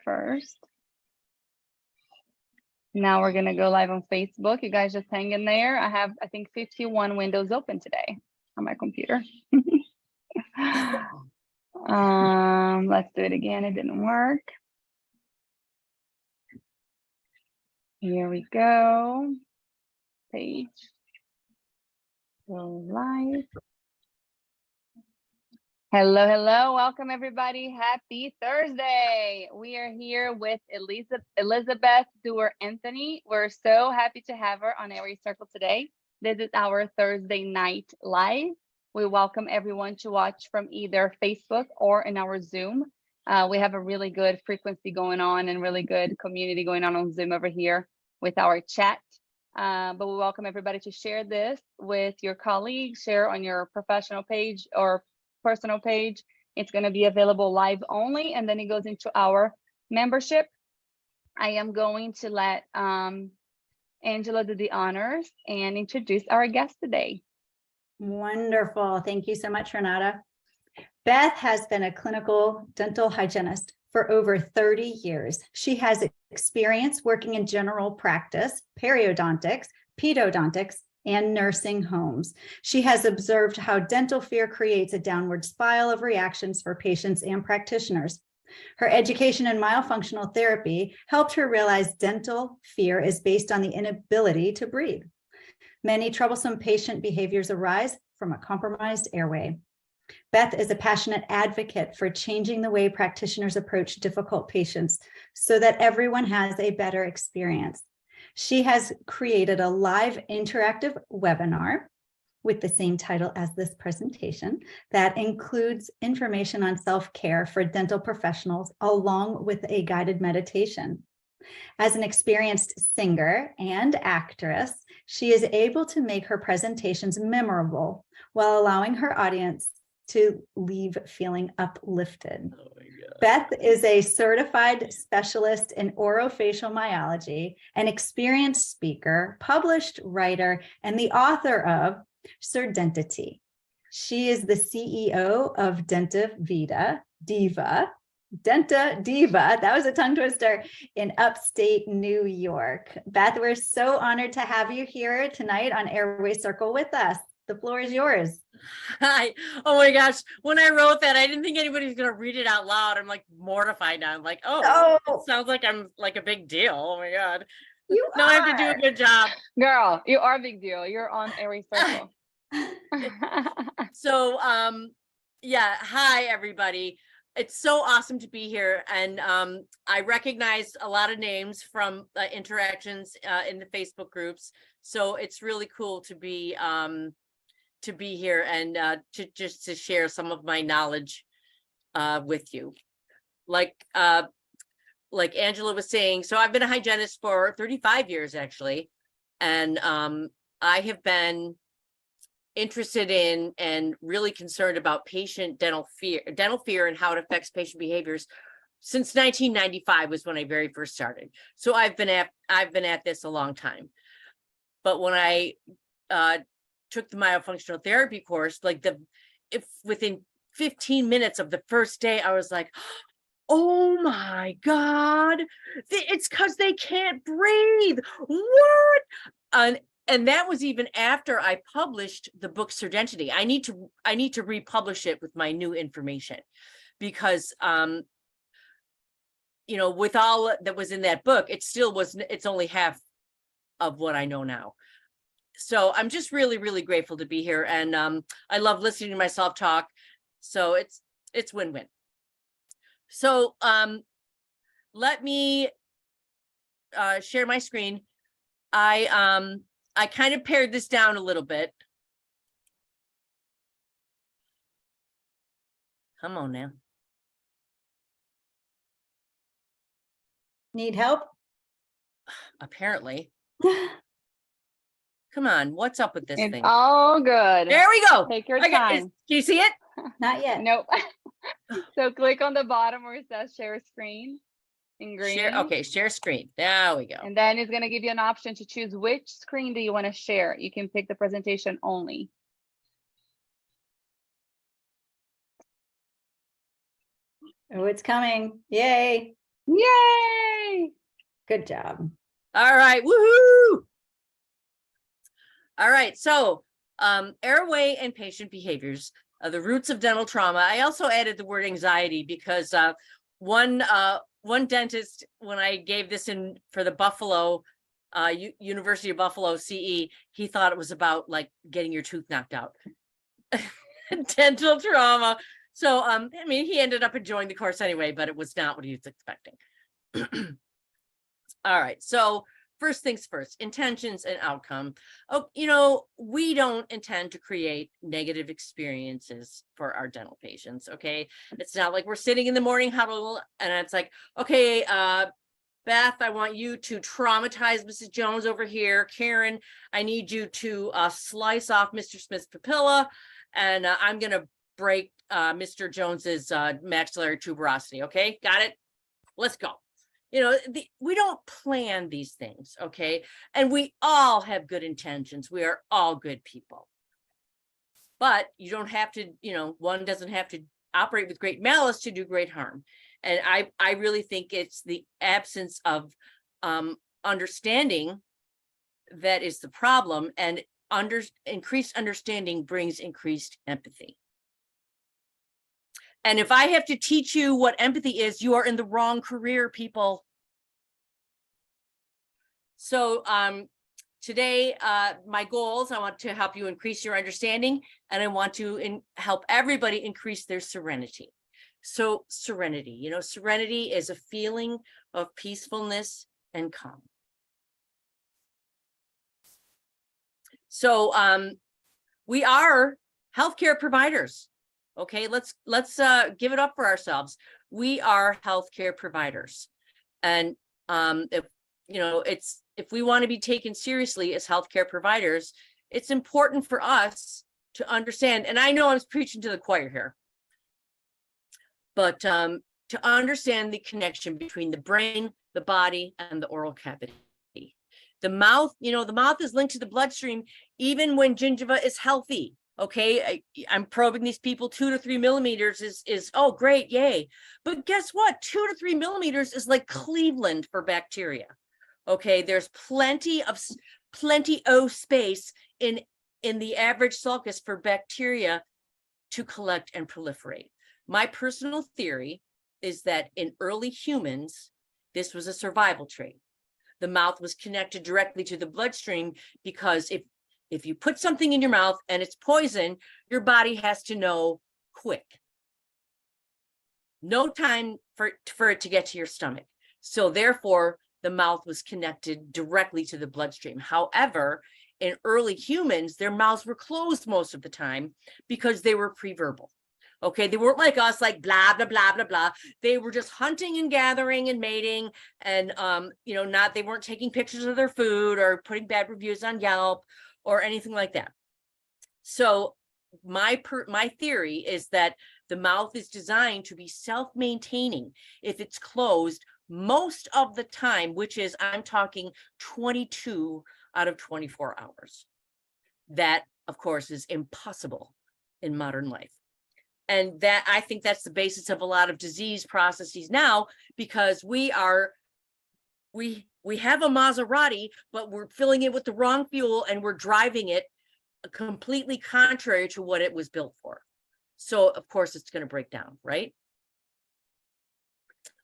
first. Now we're gonna go live on Facebook. You guys just hang in there. I have, I think, 51 windows open today on my computer. Let's do it again. It didn't work. Here we go. Page. Go live. Hello, hello. Welcome, everybody. Happy Thursday. We are here with Elizabeth Dewar-Anthony. We're so happy to have her on Airway Circle today. This is our Thursday night live. We welcome everyone to watch from either Facebook or in our Zoom. We have a really good frequency going on and really good community going on Zoom over here with our chat. But we welcome everybody to share this with your colleagues, share on your professional page or personal page. It's going to be available live only, and then it goes into our membership. I am going to let Angela do the honors and introduce our guest today. Wonderful. Thank you so much, Renata. Beth has been a clinical dental hygienist for over 30 years. She has experience working in general practice, periodontics, pedodontics, and nursing homes. She has observed how dental fear creates a downward spiral of reactions for patients and practitioners. Her education in myofunctional therapy helped her realize dental fear is based on the inability to breathe. Many troublesome patient behaviors arise from a compromised airway. Beth is a passionate advocate for changing the way practitioners approach difficult patients so that everyone has a better experience. She has created a live interactive webinar with the same title as this presentation that includes information on self-care for dental professionals along with a guided meditation. As an experienced singer and actress, she is able to make her presentations memorable while allowing her audience to leave feeling uplifted. Oh my God. Beth is a certified specialist in orofacial myology, an experienced speaker, published writer, and the author of Surdentity. She is the CEO of Denta Diva, that was a tongue twister, in upstate New York. Beth, we're so honored to have you here tonight on Airway Circle with us. The floor is yours. Hi. Oh my gosh. When I wrote that, I didn't think anybody's going to read it out loud. I'm like mortified now. I'm like, oh, it sounds like I'm like a big deal. Oh my God. Now I have to do a good job. Girl, you are a big deal. You're on Airway Circle. So, yeah. Hi, everybody. It's so awesome to be here. And I recognized a lot of names from interactions in the Facebook groups. So it's really cool to be here and to share some of my knowledge with you. Like Angela was saying, so I've been a hygienist for 35 years actually, and I have been interested in and really concerned about patient dental fear and how it affects patient behaviors since 1995 was when I very first started. So I've been at this a long time. But when I took the myofunctional therapy course, within 15 minutes of the first day, I was like, oh my God, it's because they can't breathe. What? And that was even after I published the book Surdentity. I need to republish it with my new information because with all that was in that book, it's only half of what I know now. So I'm just really, really grateful to be here. And I love listening to myself talk. So it's win-win. So let me share my screen. I kind of pared this down a little bit. Come on now. Need help? Apparently. Come on, what's up with this It's thing? all good. There we go. Take your time. Do you see it? Not yet. Nope. So click on the bottom where it says share screen in green. Share screen. There we go. And then it's going to give you an option to choose which screen do you want to share. You can pick the presentation only. Oh, it's coming. Yay. Yay! Good job. All right, woohoo! All right, so airway and patient behaviors, the roots of dental trauma. I also added the word anxiety because one dentist, when I gave this in for the Buffalo, University of Buffalo CE, he thought it was about like getting your tooth knocked out. Dental trauma. So, I mean, he ended up enjoying the course anyway, but it was not what he was expecting. All right, so first things first, intentions and outcome. Oh, you know, we don't intend to create negative experiences for our dental patients, okay? It's not like we're sitting in the morning huddle and it's like, okay, Beth, I want you to traumatize Mrs. Jones over here. Karen, I need you to slice off Mr. Smith's papilla, and I'm gonna break Mr. Jones's maxillary tuberosity, okay? Got it? Let's go. You know, we don't plan these things, okay? And we all have good intentions. We are all good people. But you don't have to, you know, one doesn't have to operate with great malice to do great harm. And I really think it's the absence of understanding that is the problem, and increased understanding brings increased empathy. And if I have to teach you what empathy is, you are in the wrong career, people. So today, my goals, I want to help you increase your understanding, and I want to help everybody increase their serenity. So serenity, you know, serenity is a feeling of peacefulness and calm. So we are healthcare providers. Okay, let's give it up for ourselves. We are healthcare providers, and if you know, if we want to be taken seriously as healthcare providers, it's important for us to understand. And I know I'm preaching to the choir here, but to understand the connection between the brain, the body, and the oral cavity. The mouth, you know, the mouth is linked to the bloodstream even when gingiva is healthy. Okay, I'm probing these people 2 to 3 millimeters is oh great, yay. But guess what? 2 to 3 millimeters is like Cleveland for bacteria. Okay, there's plenty of space in the average sulcus for bacteria to collect and proliferate. My personal theory is that in early humans, this was a survival trait. The mouth was connected directly to the bloodstream because if you put something in your mouth and it's poison, your body has to know quick. No time for it to get to your stomach. So therefore, the mouth was connected directly to the bloodstream. However, in early humans, their mouths were closed most of the time because they were pre-verbal. Okay, they weren't like us, like blah, blah, blah, blah, blah. They were just hunting and gathering and mating, and you know, they weren't taking pictures of their food or putting bad reviews on Yelp or anything like that. So my theory is that the mouth is designed to be self-maintaining if it's closed most of the time, which is, I'm talking 22 out of 24 hours. That, of course, is impossible in modern life. And that, I think that's the basis of a lot of disease processes now, because we have a Maserati, but we're filling it with the wrong fuel and we're driving it completely contrary to what it was built for. So of course it's going to break down, right?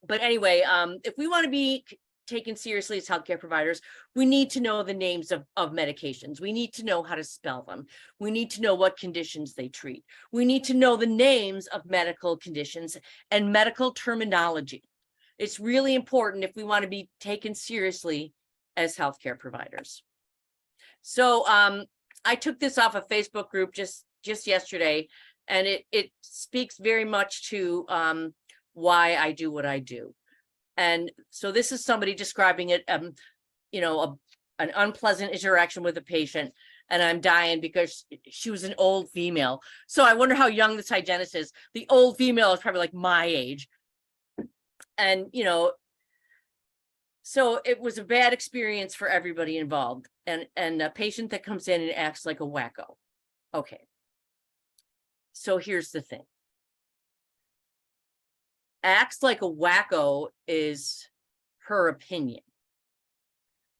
But anyway, if we want to be taken seriously as healthcare providers, we need to know the names of medications. We need to know how to spell them. We need to know what conditions they treat. We need to know the names of medical conditions and medical terminology. It's really important if we want to be taken seriously as healthcare providers. So I took this off a Facebook group just yesterday, and it speaks very much to why I do what I do. And so this is somebody describing it, you know, an unpleasant interaction with a patient, and I'm dying because she was an old female. So I wonder how young this hygienist is. The old female is probably like my age. And, you know, so it was a bad experience for everybody involved, and a patient that comes in and acts like a wacko. Okay. So here's the thing. acts like a wacko is her opinion.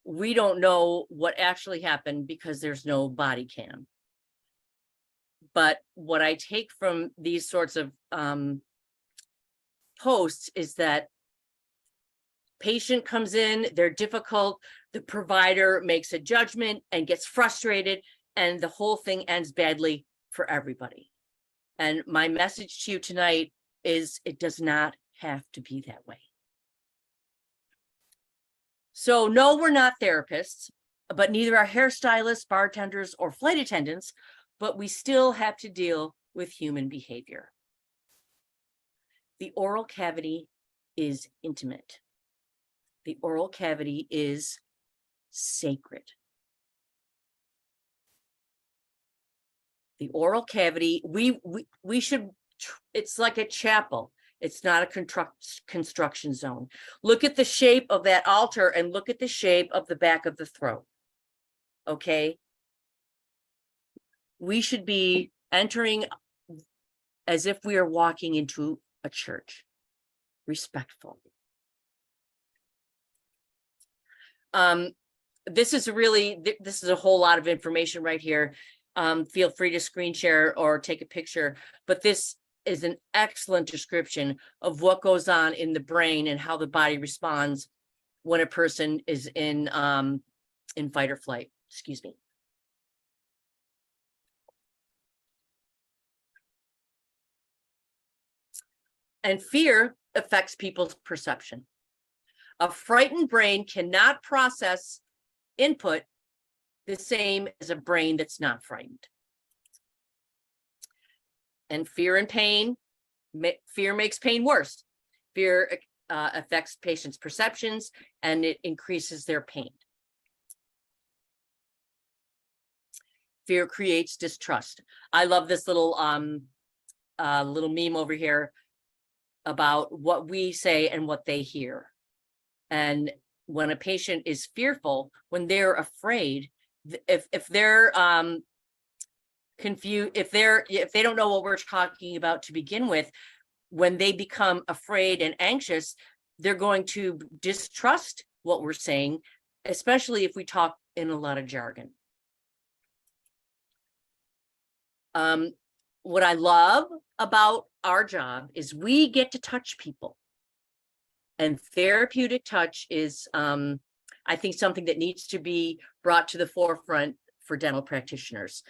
We don't know what actually happened because there's no body cam. But what I take from these sorts of posts is that patient comes in, they're difficult, the provider makes a judgment and gets frustrated, and the whole thing ends badly for everybody. And my message to you tonight is it does not have to be that way. So no, we're not therapists, but neither are hairstylists, bartenders, or flight attendants, but we still have to deal with human behavior. The oral cavity is intimate. The oral cavity is sacred. The oral cavity, we should, it's like a chapel. It's not a construction zone. Look at the shape of that altar and look at the shape of the back of the throat. Okay. We should be entering as if we are walking into a church. Respectful. This is a whole lot of information right here. Feel free to screen share or take a picture, but this is an excellent description of what goes on in the brain and how the body responds when a person is in fight or flight. Excuse me. And fear affects people's perception. A frightened brain cannot process input the same as a brain that's not frightened. And fear and pain, fear makes pain worse. Fear affects patients' perceptions and it increases their pain. Fear creates distrust. I love this little meme over here about what we say and what they hear. And when a patient is fearful, when they're afraid, if they're confused, if they don't know what we're talking about to begin with, when they become afraid and anxious, they're going to distrust what we're saying, especially if we talk in a lot of jargon. What I love about our job is we get to touch people. And therapeutic touch is, I think, something that needs to be brought to the forefront for dental practitioners.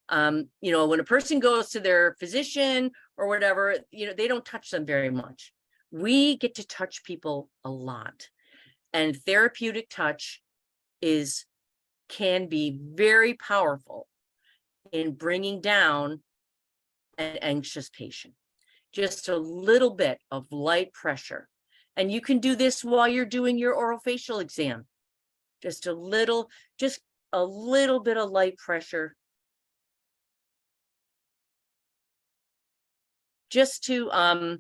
When a person goes to their physician or whatever, they don't touch them very much. We get to touch people a lot. And therapeutic touch can be very powerful in bringing down an anxious patient. Just a little bit of light pressure. And you can do this while you're doing your orofacial exam. Just a little bit of light pressure. Just to kind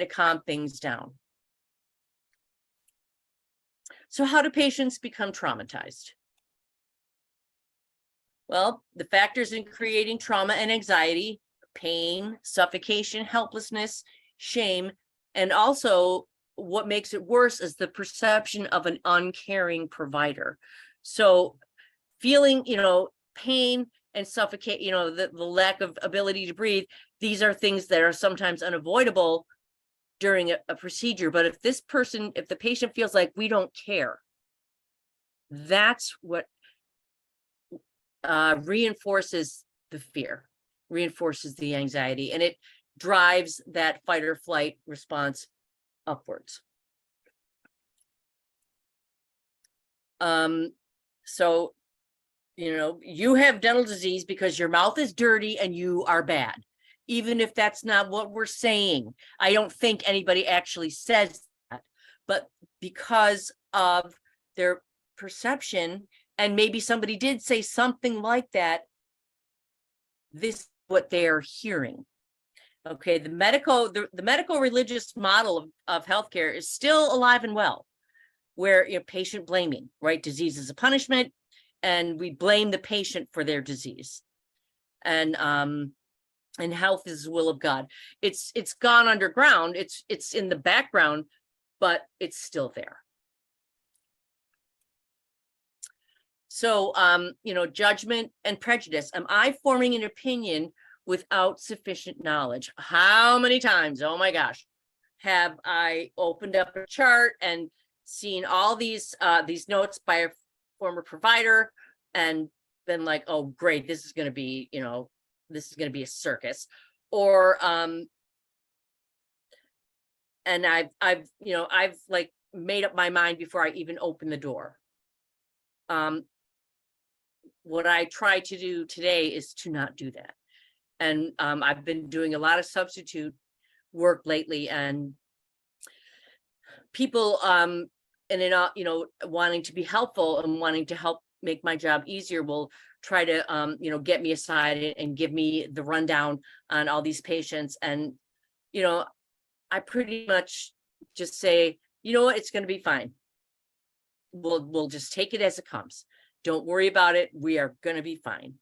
of calm things down. So how do patients become traumatized? Well, the factors in creating trauma and anxiety, pain, suffocation, helplessness, shame, and also what makes it worse is the perception of an uncaring provider. So feeling, pain and suffocate, the lack of ability to breathe, these are things that are sometimes unavoidable during a procedure. But if the patient feels like we don't care, that's what reinforces the fear, reinforces the anxiety, and it drives that fight or flight response upwards. So, you have dental disease because your mouth is dirty and you are bad, even if that's not what we're saying. I don't think anybody actually says that, but because of their perception, and maybe somebody did say something like that, this is what they are hearing. Okay, the medical religious model of healthcare is still alive and well, where patient blaming, right? Disease is a punishment, and we blame the patient for their disease. And and health is the will of God. It's gone underground. It's in the background, but it's still there. So, judgment and prejudice. Am I forming an opinion without sufficient knowledge? How many times, oh my gosh, have I opened up a chart and seen all these notes by a former provider and been like, oh, great, this is going to be, this is going to be a circus. Or, and I've like made up my mind before I even open the door. What I try to do today is to not do that. And I've been doing a lot of substitute work lately, and people wanting to be helpful and wanting to help make my job easier will try to get me aside and give me the rundown on all these patients. And I pretty much just say, you know what, it's going to be fine. We'll just take it as it comes. Don't worry about it. We are going to be fine.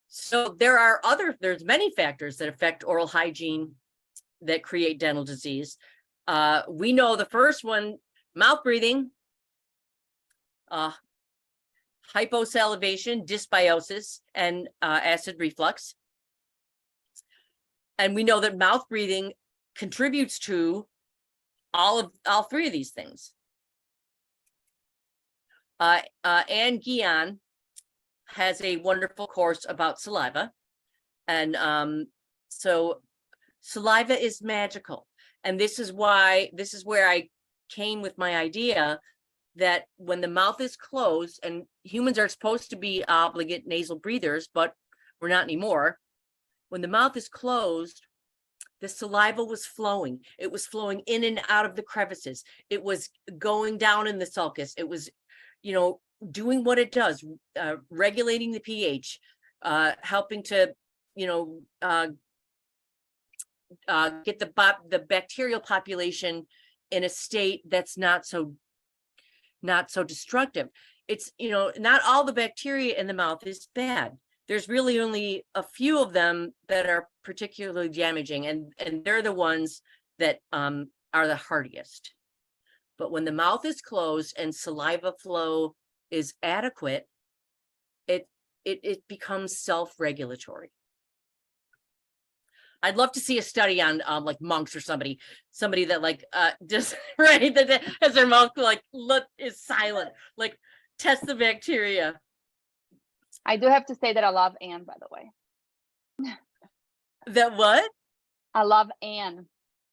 So there's many factors that affect oral hygiene that create dental disease. We know the first one, mouth breathing, hyposalivation, dysbiosis, and acid reflux. And we know that mouth breathing contributes to all three of these things. Anne Guion has a wonderful course about saliva. And so saliva is magical. And this is where I came with my idea that when the mouth is closed, and humans are supposed to be obligate nasal breathers, but we're not anymore. When the mouth is closed, the saliva was flowing. It was flowing in and out of the crevices. It was going down in the sulcus. It was, doing what it does, regulating the pH, helping to, get the bacterial population in a state that's not so destructive. It's, not all the bacteria in the mouth is bad. There's really only a few of them that are particularly damaging, and they're the ones that are the hardiest. But when the mouth is closed and saliva flow is adequate, it becomes self-regulatory. I'd love to see a study on like monks or somebody that just right that has their mouth is silent, like test the bacteria. I do have to say that I love Anne, by the way. That what? I love Anne.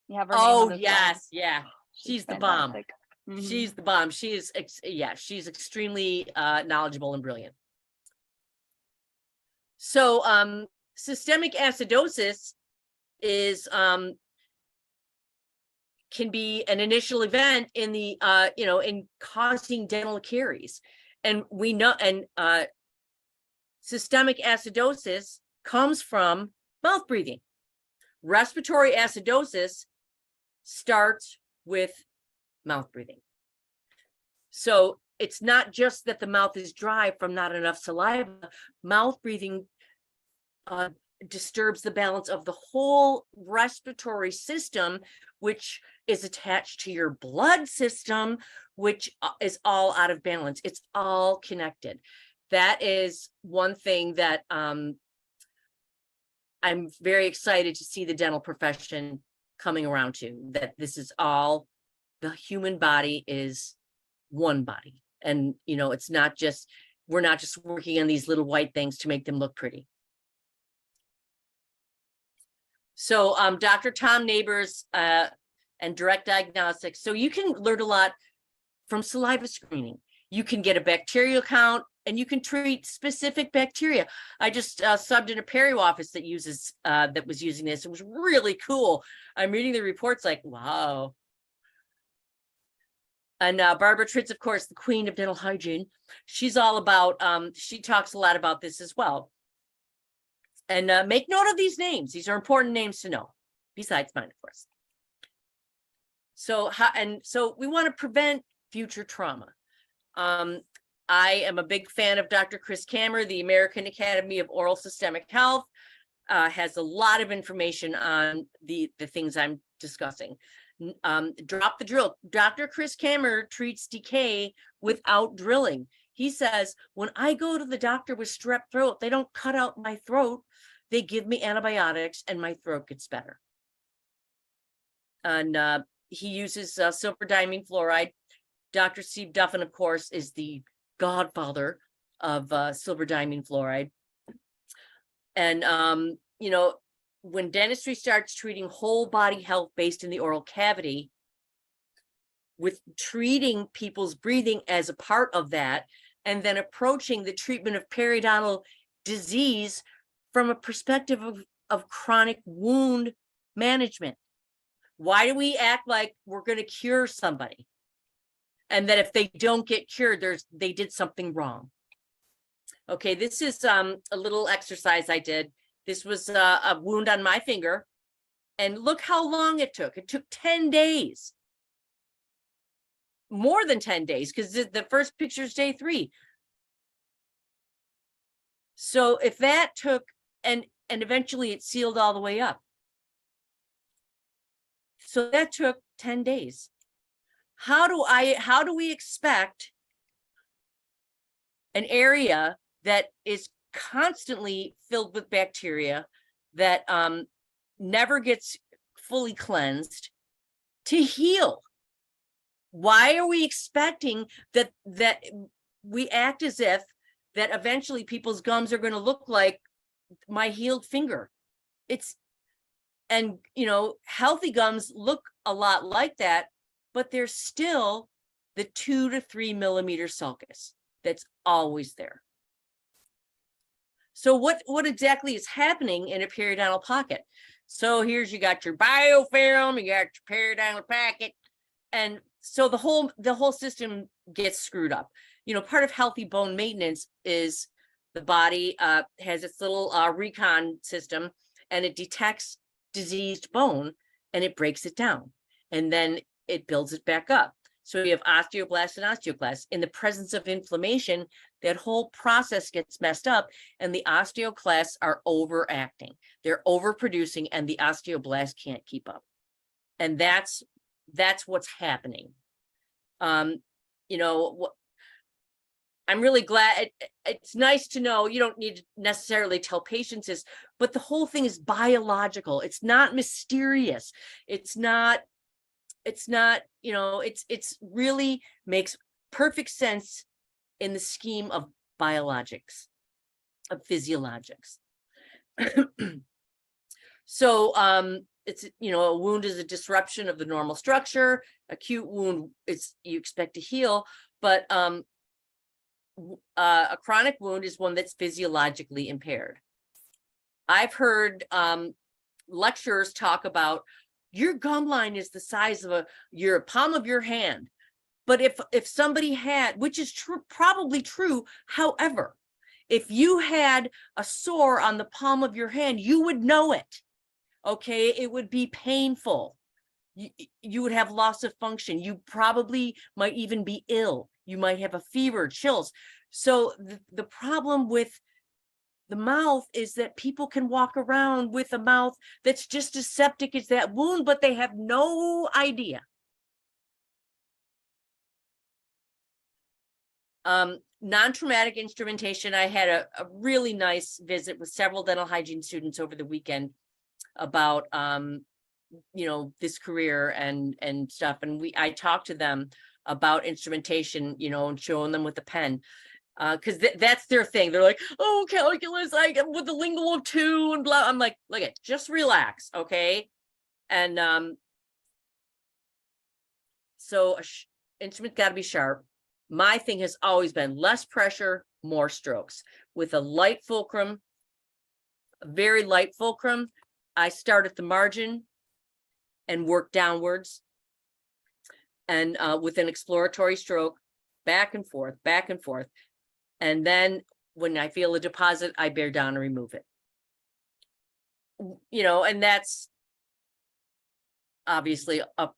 You have her name Oh on the yes, slide. yeah. She's the fantastic. bomb. Mhm. She's the bomb. She's extremely knowledgeable and brilliant. So systemic acidosis is can be an initial event in the in causing dental caries. And we know, and systemic acidosis comes from mouth breathing. Respiratory acidosis starts with mouth breathing. So it's not just that the mouth is dry from not enough saliva. Mouth breathing disturbs the balance of the whole respiratory system, which is attached to your blood system, which is all out of balance. It's all connected. That is one thing that I'm very excited to see the dental profession coming around to, that this is all, the human body is one body. And, it's not just, we're not just working on these little white things to make them look pretty. So Dr. Tom Neighbors and Direct Diagnostics. So you can learn a lot from saliva screening. You can get a bacterial count and you can treat specific bacteria. I just subbed in a perio office that was using this. It was really cool. I'm reading the reports like, wow. And Barbara Tritz, of course, the queen of dental hygiene. She's all about, she talks a lot about this as well. And make note of these names. These are important names to know, besides mine, of course. So we want to prevent future trauma. I am a big fan of Dr. Chris Kammer. The American Academy of Oral Systemic Health has a lot of information on the things I'm discussing. Drop the drill. Dr. Chris Kammer treats decay without drilling. He says, when I go to the doctor with strep throat, they don't cut out my throat. They give me antibiotics and my throat gets better. And he uses silver diamine fluoride. Dr. Steve Duffin, of course, is the godfather of silver diamine fluoride. And, you know, when dentistry starts treating whole body health based in the oral cavity, with treating people's breathing as a part of that, and then approaching the treatment of periodontal disease from a perspective of chronic wound management. Why do we act like we're going to cure somebody? And that if they don't get cured, they did something wrong. Okay, this is a little exercise I did. This was a wound on my finger. And look how long it took. It took 10 days. More than 10 days, because the first picture is day 3. So if that took, and eventually it sealed all the way up. So that took 10 days. How do we expect an area that is constantly filled with bacteria that never gets fully cleansed to heal? Why are we expecting that we act as if that eventually people's gums are going to look like my healed finger? And you know, healthy gums look a lot like that, but there's still the 2 to 3 millimeter sulcus that's always there. So what exactly is happening in a periodontal pocket? So you got your biofilm, you got your periodontal pocket, and so the whole system gets screwed up. You know, part of healthy bone maintenance is the body has its little recon system, and it detects diseased bone and it breaks it down, and then it builds it back up. So you have osteoblasts and osteoclasts. In the presence of inflammation, that whole process gets messed up, and the osteoclasts are overacting. They're overproducing, and the osteoblasts can't keep up. And that's what's happening. You know, I'm really glad. It's nice to know you don't need to necessarily tell patients this, but the whole thing is biological. It's not mysterious. It's not, you know, it's really makes perfect sense in the scheme of biologics, of physiologics. So it's, you know, a wound is a disruption of the normal structure. Acute wound is you expect to heal, but a chronic wound is one that's physiologically impaired. I've heard lecturers talk about your gum line is the size of your palm of your hand. But if somebody had, which is true, probably true, however, if you had a sore on the palm of your hand, you would know it. Okay, it would be painful. You would have loss of function. You probably might even be ill. You might have a fever, chills. So the problem with the mouth is that people can walk around with a mouth that's just as septic as that wound, but they have no idea. Non-traumatic instrumentation. I had a really nice visit with several dental hygiene students over the weekend about you know, this career and stuff, and I talked to them about instrumentation, you know, and showing them with the pen, because that's their thing. They're like, oh, calculus, I get with the lingual of 2 and blah. I'm like, look at, just relax, okay? And so instrument got to be sharp. My thing has always been less pressure, more strokes. With a light fulcrum, a very light fulcrum, I start at the margin and work downwards. And with an exploratory stroke, back and forth, back and forth. And then when I feel a deposit, I bear down and remove it. You know, and that's obviously up,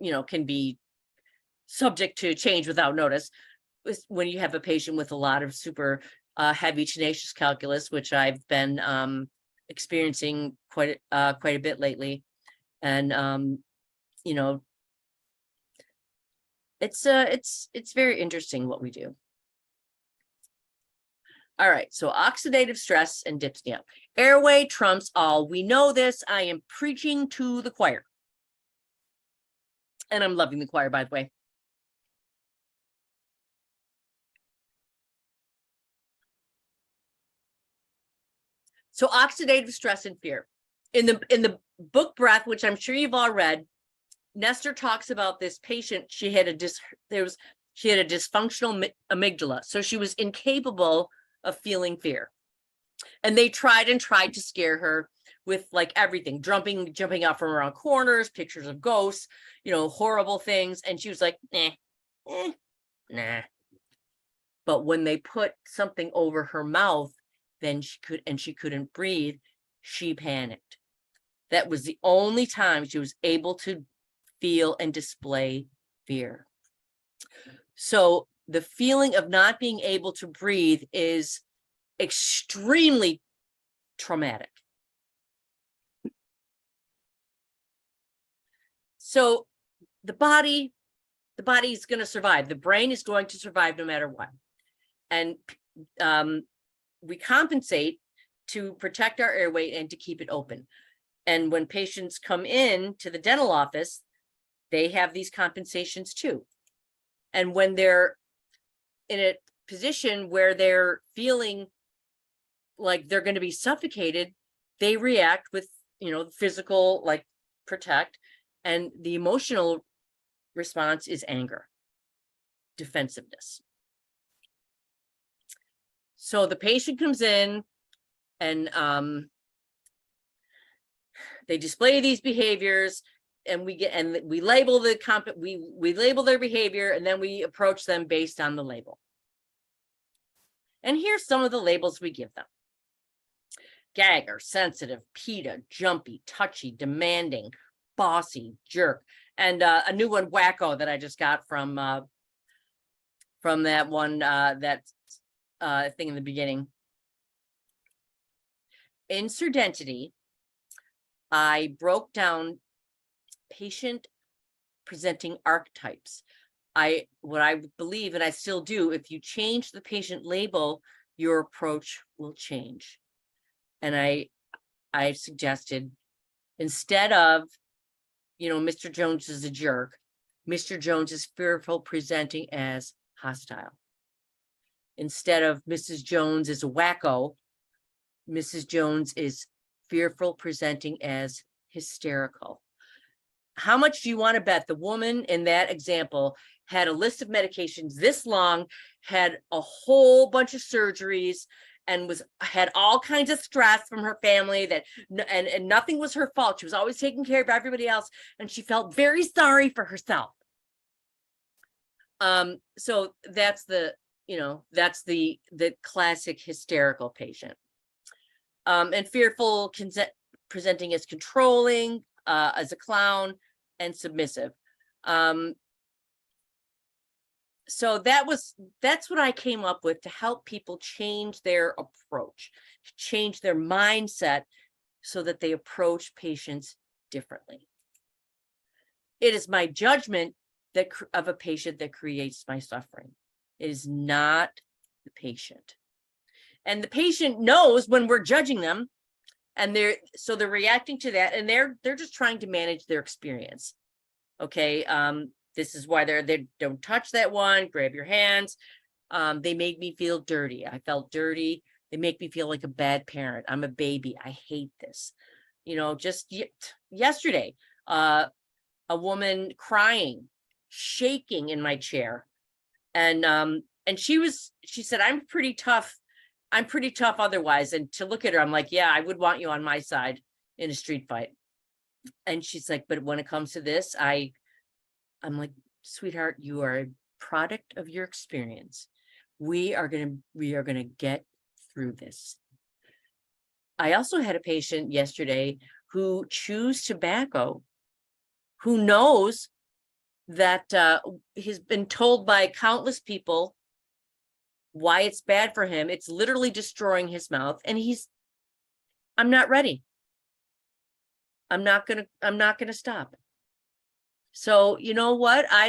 you know, can be subject to change without notice. when you have a patient with a lot of super heavy tenacious calculus, which I've been experiencing quite a bit lately. And you know, it's very interesting what we do. All right, so oxidative stress and dyspnea. Airway trumps all. We know this. I am preaching to the choir. And I'm loving the choir, by the way. So oxidative stress and fear. In the book Breath, which I'm sure you've all read, Nestor talks about this patient. She had a dysfunctional amygdala, so she was incapable of feeling fear. And they tried to scare her with like everything, jumping out from around corners, pictures of ghosts, horrible things. And she was like, nah. But when they put something over her mouth, then she couldn't breathe, she panicked. That was the only time she was able to feel and display fear. So the feeling of not being able to breathe is extremely traumatic. So the body is going to survive. The brain is going to survive no matter what. And we compensate to protect our airway and to keep it open. And when patients come in to the dental office, they have these compensations too. And when they're in a position where they're feeling like they're going to be suffocated, they react with, physical, like protect, and the emotional response is anger, defensiveness. So the patient comes in and they display these behaviors, and we label we label their behavior, and then we approach them based on the label. And here's some of the labels we give them: gagger, sensitive, PETA, jumpy, touchy, demanding, bossy, jerk, and a new one, wacko, that I just got from that one thing in the beginning. In Surdentity, I broke down patient presenting archetypes. What I believe, and I still do, if you change the patient label, your approach will change. And I suggested, instead of, Mr. Jones is a jerk, Mr. Jones is fearful, presenting as hostile. Instead of Mrs. Jones is a wacko, Mrs. Jones is fearful, presenting as hysterical. How much do you want to bet the woman in that example had a list of medications this long, had a whole bunch of surgeries, and had all kinds of stress from her family, and nothing was her fault. She was always taking care of everybody else, and she felt very sorry for herself. So that's the classic hysterical patient. And fearful, presenting as controlling, as a clown, and submissive. So that's what I came up with to help people change their approach, change their mindset, so that they approach patients differently. It is my judgment of a patient that creates my suffering. It is not the patient. And the patient knows when we're judging them, and they're reacting to that, and they're just trying to manage their experience. Okay, this is why they don't touch that one, grab your hands. They make me feel dirty. I felt dirty. They make me feel like a bad parent. I'm a baby. I hate this. Just yesterday, a woman crying, shaking in my chair. And she said, I'm pretty tough otherwise. And to look at her, I'm like, yeah, I would want you on my side in a street fight. And she's like, but when it comes to this, I'm like, sweetheart, you are a product of your experience. We are gonna get through this. I also had a patient yesterday who chews tobacco, who knows that he's been told by countless people why it's bad for him. It's literally destroying his mouth. And I'm not ready. I'm not gonna stop. So you know what? I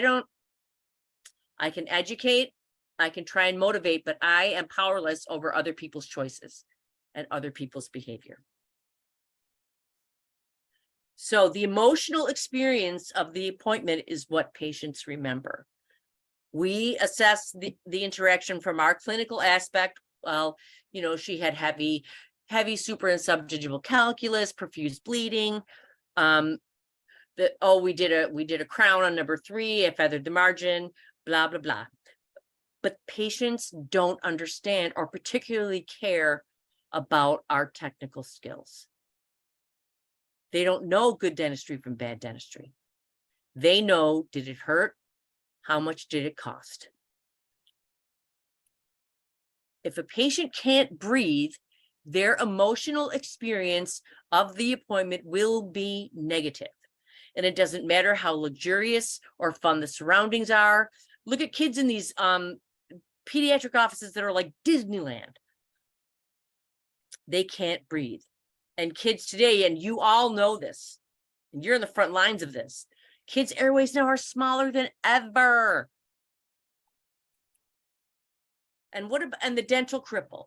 can educate, I can try and motivate, but I am powerless over other people's choices and other people's behavior. So the emotional experience of the appointment is what patients remember. We assess the interaction from our clinical aspect. Well, she had heavy super and subdigital calculus, profuse bleeding. We did a crown on number 3, I feathered the margin, blah, blah, blah. But patients don't understand or particularly care about our technical skills. They don't know good dentistry from bad dentistry. They know, did it hurt? How much did it cost? If a patient can't breathe, their emotional experience of the appointment will be negative. And it doesn't matter how luxurious or fun the surroundings are. Look at kids in these pediatric offices that are like Disneyland. They can't breathe. And kids today, and you all know this, and you're in the front lines of this, kids' airways now are smaller than ever. And the dental cripple.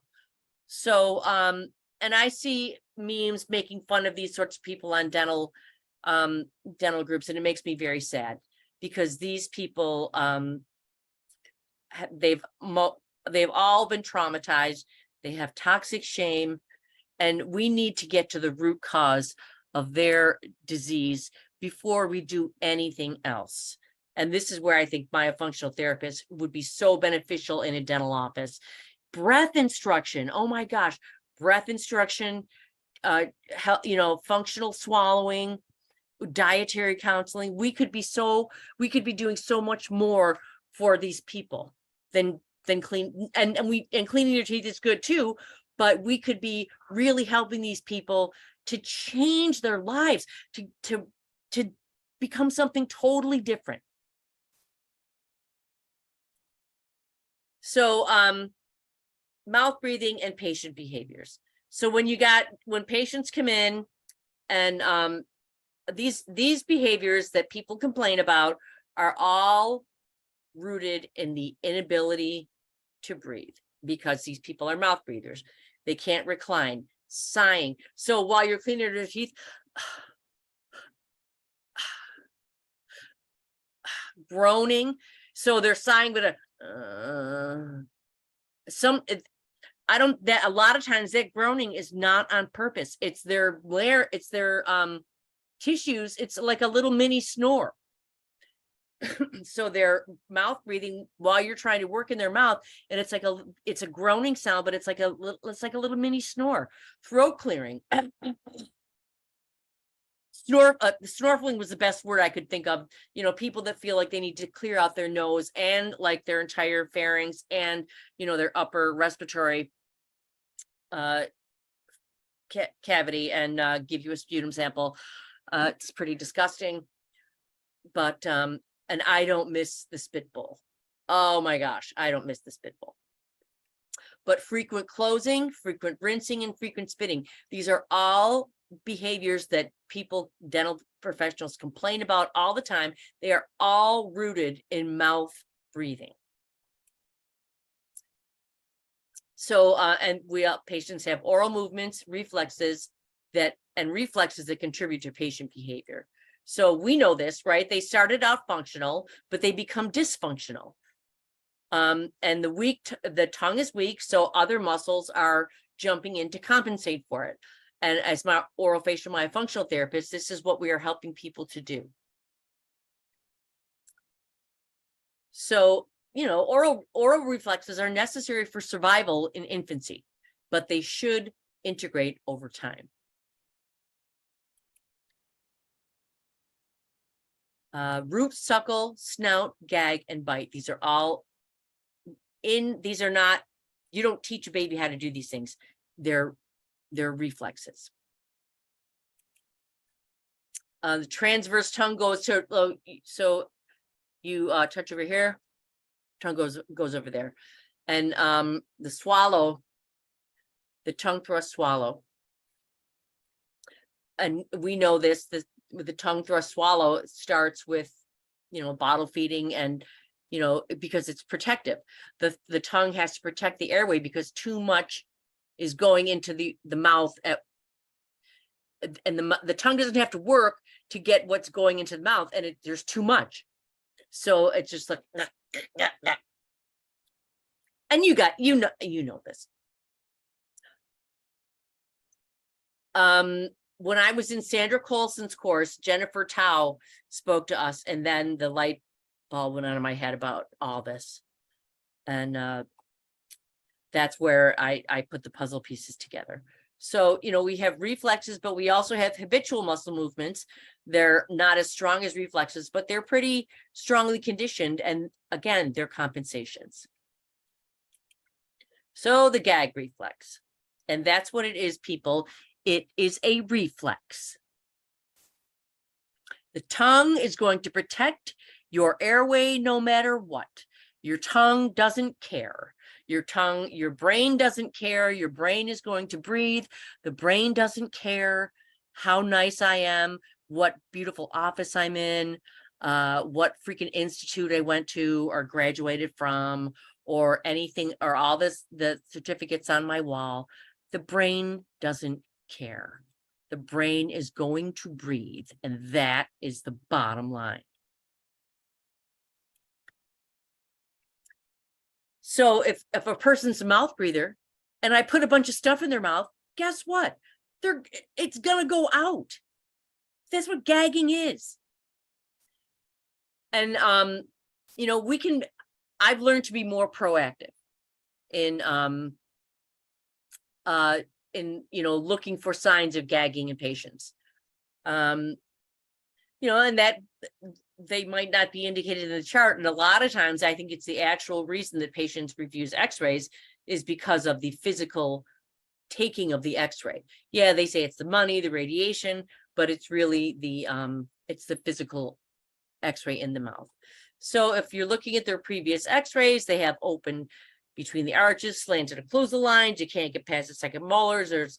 So, and I see memes making fun of these sorts of people on dental groups, and it makes me very sad because these people, they've all been traumatized. They have toxic shame, and we need to get to the root cause of their disease before we do anything else. And this is where I think myofunctional therapists would be so beneficial in a dental office. Breath instruction. Oh my gosh, breath instruction, functional swallowing, dietary counseling. We could be doing so much more for these people than clean, and cleaning your teeth is good too, but we could be really helping these people to change their lives, to become something totally different. So mouth breathing and patient behaviors. So when patients come in and these behaviors that people complain about are all rooted in the inability to breathe, because these people are mouth breathers. They can't recline, sighing. So while you're cleaning your teeth, groaning. So they're sighing, but a lot of times that groaning is not on purpose. It's their tissues. It's like a little mini snore. So they're mouth breathing while you're trying to work in their mouth, and it's a groaning sound, but it's like a little mini snore. Throat clearing. Snorkeling was the best word I could think of. People that feel like they need to clear out their nose and like their entire pharynx and their upper respiratory cavity, and give you a sputum sample. It's pretty disgusting, but and I don't miss the spit bowl. Oh my gosh, I don't miss the spit bowl. But frequent closing, frequent rinsing, and frequent spitting, these are all behaviors that dental professionals complain about all the time. They are all rooted in mouth breathing. So, and patients have oral movements, reflexes that contribute to patient behavior. So we know this, right? They started out functional, but they become dysfunctional. And the tongue is weak, so other muscles are jumping in to compensate for it. And as my orofacial myofunctional therapist, this is what we are helping people to do. So, oral reflexes are necessary for survival in infancy, but they should integrate over time. Root, suckle, snout, gag, and bite. These are all these are not, you don't teach a baby how to do these things. They're reflexes. The transverse tongue goes to, so you touch over here, tongue goes over there. And the swallow, the tongue thrust swallow. And we know this, with the tongue thrust swallow, it starts with, bottle feeding and, because it's protective. The tongue has to protect the airway because too much is going into the mouth and the tongue doesn't have to work to get what's going into the mouth, and there's too much. So it's just like, and you know this. When I was in Sandra Colson's course, Jennifer Tao spoke to us, and then the light bulb went on in my head about all this. And that's where I put the puzzle pieces together. So, we have reflexes, but we also have habitual muscle movements. They're not as strong as reflexes, but they're pretty strongly conditioned. And again, they're compensations. So the gag reflex, and that's what it is, people. It is a reflex. The tongue is going to protect your airway no matter what. Your tongue doesn't care. Your brain doesn't care. Your brain is going to breathe. The brain doesn't care how nice I am, what beautiful office I'm in, what freaking institute I went to or graduated from, or anything, or all the certificates on my wall. The brain doesn't care. The brain is going to breathe, and that is the bottom line. So if a person's a mouth breather and I put a bunch of stuff in their mouth, guess what? It's gonna go out. That's what gagging is. And I've learned to be more proactive in looking for signs of gagging in patients. And that they might not be indicated in the chart. And a lot of times I think it's the actual reason that patients refuse x-rays is because of the physical taking of the x-ray. Yeah, they say it's the money, the radiation, but it's really it's the physical x-ray in the mouth. So if you're looking at their previous x-rays, they have open between the arches, slanted occlusal lines, you can't get past the second molars, there's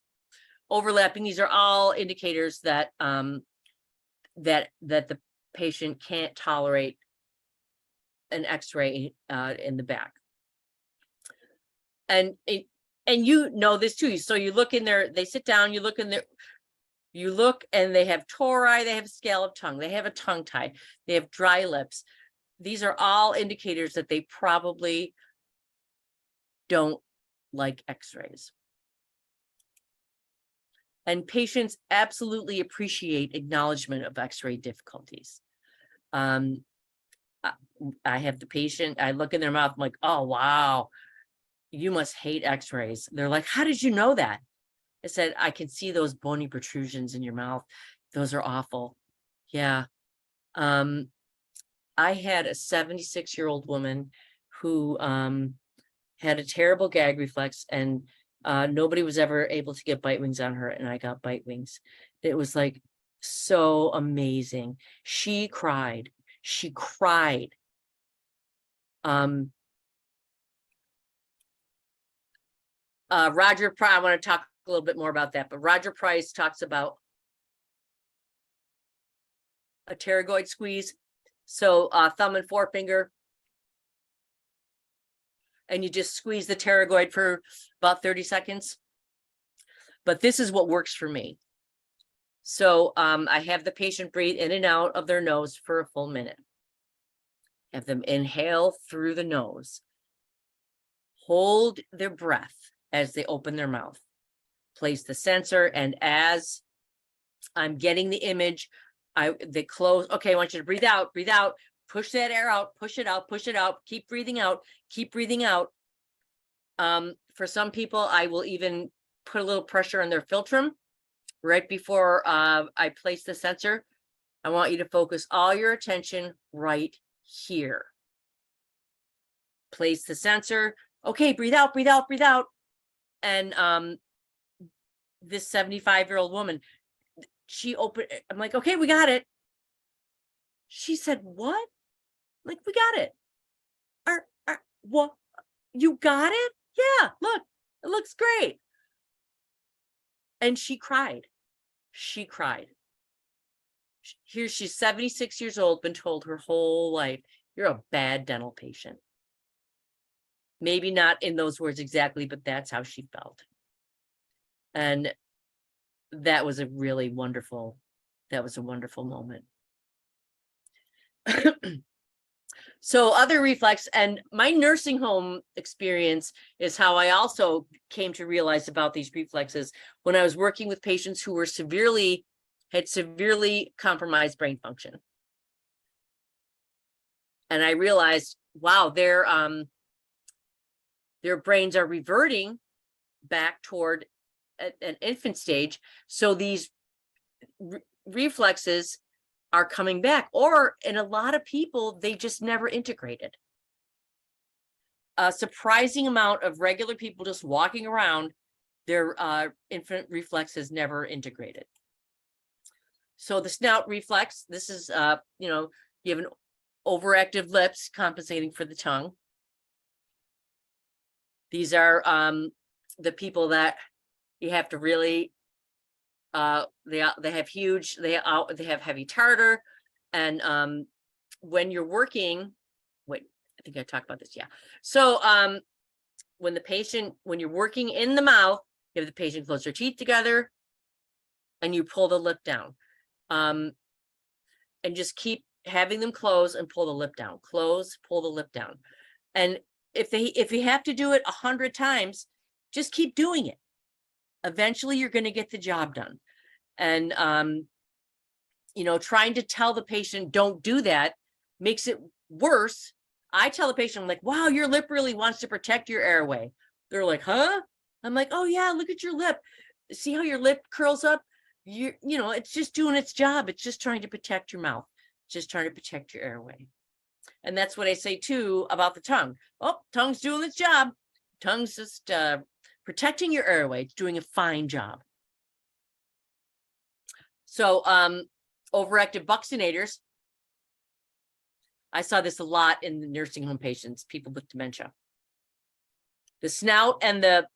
overlapping. These are all indicators that that the patient can't tolerate an x-ray in the back. And you know this too. So you look in there, they sit down, you look in there, you look, and they have tori, they have a scalloped tongue, they have a tongue tie, they have dry lips. These are all indicators that they probably don't like x-rays. And patients absolutely appreciate acknowledgement of x-ray difficulties. I have the patient, I look in their mouth, I'm like, oh, wow, you must hate x-rays. They're like, how did you know that? I said, I can see those bony protrusions in your mouth. Those are awful. Yeah. I had a 76-year-old woman who had a terrible gag reflex, and nobody was ever able to get bite wings on her, and I got bite wings. It was like so amazing. She cried. She cried. Roger Price, I want to talk a little bit more about that, but Roger Price talks about a pterygoid squeeze. So thumb and forefinger, and you just squeeze the pterygoid for about 30 seconds. But this is what works for me. So I have the patient breathe in and out of their nose for a full minute. Have them inhale through the nose. Hold their breath as they open their mouth. Place the sensor, and as I'm getting the image, they close. Okay, I want you to breathe out, push that air out, push it out, keep breathing out, keep breathing out. For some people, I will even put a little pressure on their philtrum right before I place the sensor. I want you to focus all your attention right here. Place the sensor. Okay, breathe out. And this 75-year-old woman, she opened, I'm like, okay, we got it. She said, what? Like, we got it. What? You got it? Yeah, look, it looks great. And she cried. She cried. Here she's 76 years old, been told her whole life, you're a bad dental patient. Maybe not in those words exactly, but that's how she felt. And that was a really wonderful, moment. So other reflex, and my nursing home experience is how I also came to realize about these reflexes when I was working with patients who were had severely compromised brain function. And I realized, wow, their brains are reverting back toward an infant stage. So these reflexes are coming back, or in a lot of people, they just never integrated. A surprising amount of regular people just walking around, their infant reflexes never integrated. So the snout reflex, this is, you have an overactive lips compensating for the tongue. These are the people that you have to really, they have heavy tartar, and when you're working, wait, I think I talked about this, yeah. So when you're working in the mouth, you have the patient close their teeth together, and you pull the lip down, and just keep having them close and pull the lip down, close, pull the lip down. And if you have to do it 100 times, just keep doing it. Eventually you're going to get the job done. And trying to tell the patient don't do that makes it worse. I tell the patient, I'm like, wow, your lip really wants to protect your airway. They're like, huh? I'm like, oh yeah, look at your lip. See how your lip curls up? It's just doing its job. It's just trying to protect your mouth, just trying to protect your airway. And that's what I say too about the tongue. Oh, tongue's doing its job. Tongue's just protecting your airway. It's doing a fine job. So overactive buccinators. I saw this a lot in the nursing home patients, people with dementia. The snout and the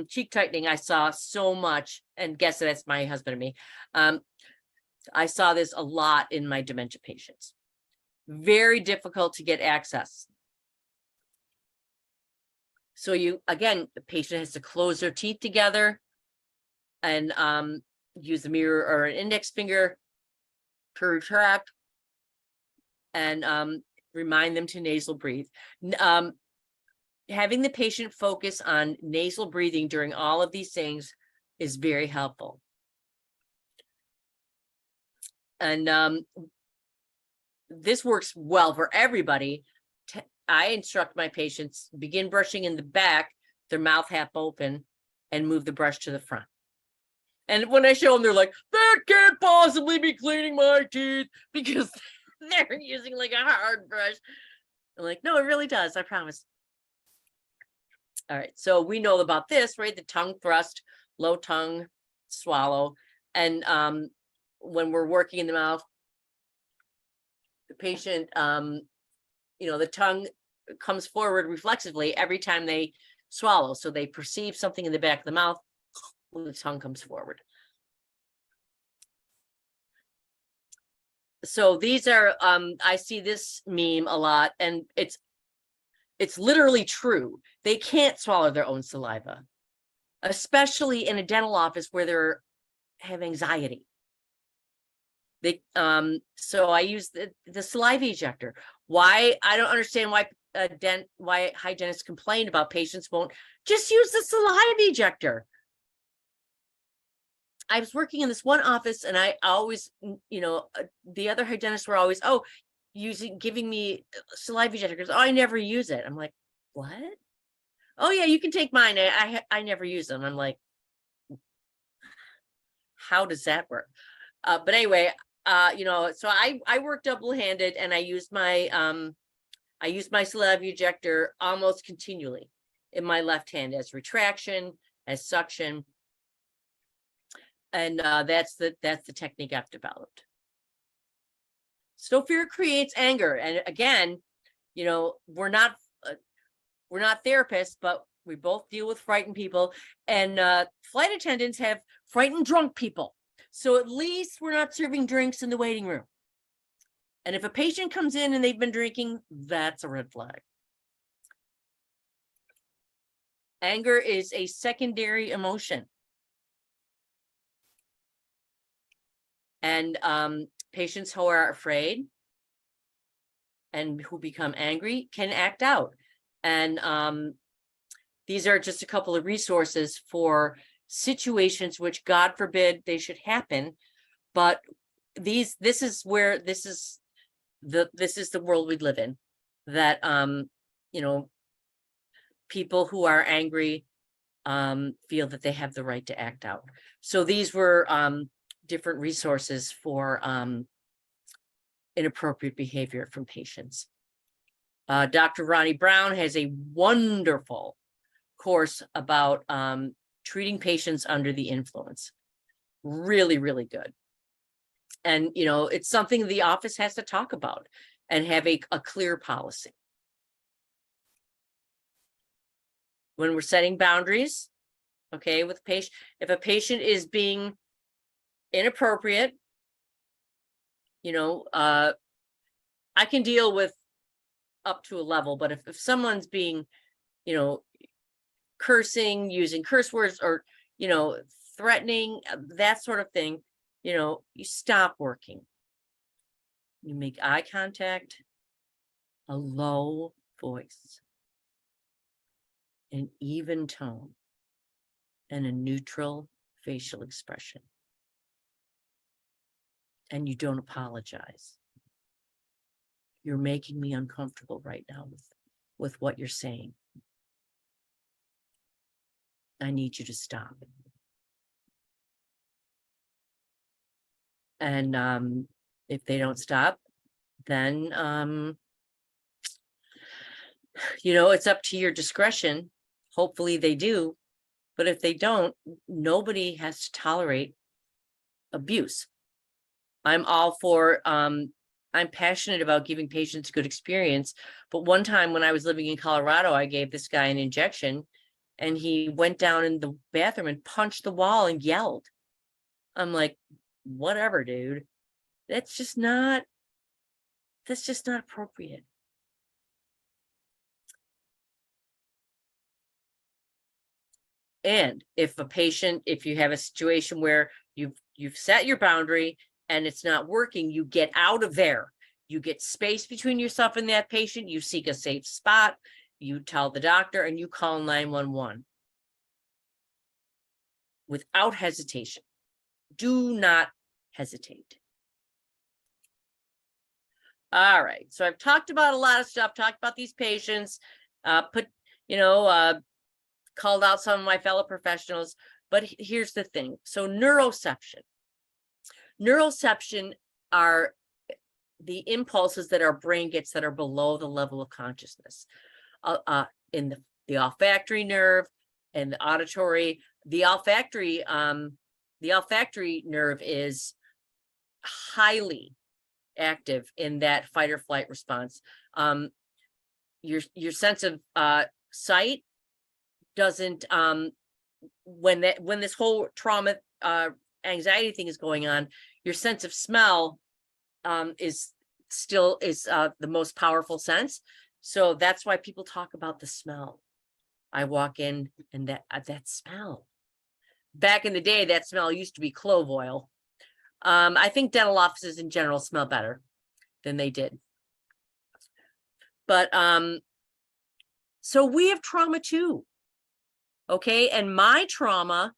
cheek tightening, I saw so much, and guess that's my husband and me. I saw this a lot in my dementia patients. Very difficult to get access. So the patient has to close their teeth together and use the mirror or an index finger to retract, and remind them to nasal breathe. Having the patient focus on nasal breathing during all of these things is very helpful. And this works well for everybody. I instruct my patients, begin brushing in the back, their mouth half open, and move the brush to the front. And when I show them, they're like, that can't possibly be cleaning my teeth, because they're using like a hard brush. I'm like, no, it really does, I promise. All right, so we know about this, right? The tongue thrust, low tongue swallow. And when we're working in the mouth, the patient, the tongue comes forward reflexively every time they swallow. So they perceive something in the back of the mouth, when the tongue comes forward. So these are, I see this meme a lot, and it's literally true. They can't swallow their own saliva, especially in a dental office where they have anxiety. So I use the saliva ejector. Why? I don't understand why hygienists complain about patients won't just use the saliva ejector. I was working in this one office, and I always, the other hygienists were always, giving me saliva ejectors. Oh, I never use it. I'm like, what? Oh yeah, you can take mine. I never use them. I'm like, how does that work? But anyway, so I work double-handed, and I use my saliva ejector almost continually in my left hand as retraction, as suction. And that's the technique I've developed. So fear creates anger. And again, we're not, we're not therapists, but we both deal with frightened people, and flight attendants have frightened drunk people. So at least we're not serving drinks in the waiting room. And if a patient comes in and they've been drinking, that's a red flag. Anger is a secondary emotion. And patients who are afraid and who become angry can act out. And these are just a couple of resources for situations which, God forbid, they should happen. But this is the world we live in, that people who are angry feel that they have the right to act out. So these were different resources for inappropriate behavior from patients. Dr. Ronnie Brown has a wonderful course about treating patients under the influence. Really, really good. And, it's something the office has to talk about and have a clear policy. When we're setting boundaries, okay, with patient, if a patient is being inappropriate, I can deal with up to a level, but if someone's being, cursing, using curse words, or, threatening, that sort of thing, you stop working. You make eye contact, a low voice, an even tone, and a neutral facial expression. And you don't apologize. You're making me uncomfortable right now with what you're saying. I need you to stop. And if they don't stop, then it's up to your discretion. Hopefully they do. But if they don't, nobody has to tolerate abuse. I'm all for I'm passionate about giving patients a good experience. But one time when I was living in Colorado, I gave this guy an injection, and he went down in the bathroom and punched the wall and yelled. I'm like, whatever, dude. That's just not appropriate. And if you have a situation where you've set your boundary and it's not working, you get out of there. You get space between yourself and that patient. You seek a safe spot. You tell the doctor, and you call 911 without hesitation. Do not hesitate. All right. So I've talked about a lot of stuff, talked about these patients, called out some of my fellow professionals, but here's the thing. So neuroception are the impulses that our brain gets that are below the level of consciousness. In the olfactory nerve and the auditory, the olfactory nerve is highly active in that fight or flight response. Your sense of sight doesn't when this whole trauma anxiety thing is going on, your sense of smell is the most powerful sense. So that's why people talk about the smell. I walk in and that smell. Back in the day, that smell used to be clove oil. I think dental offices in general smell better than they did. But so we have trauma too. Okay, and my trauma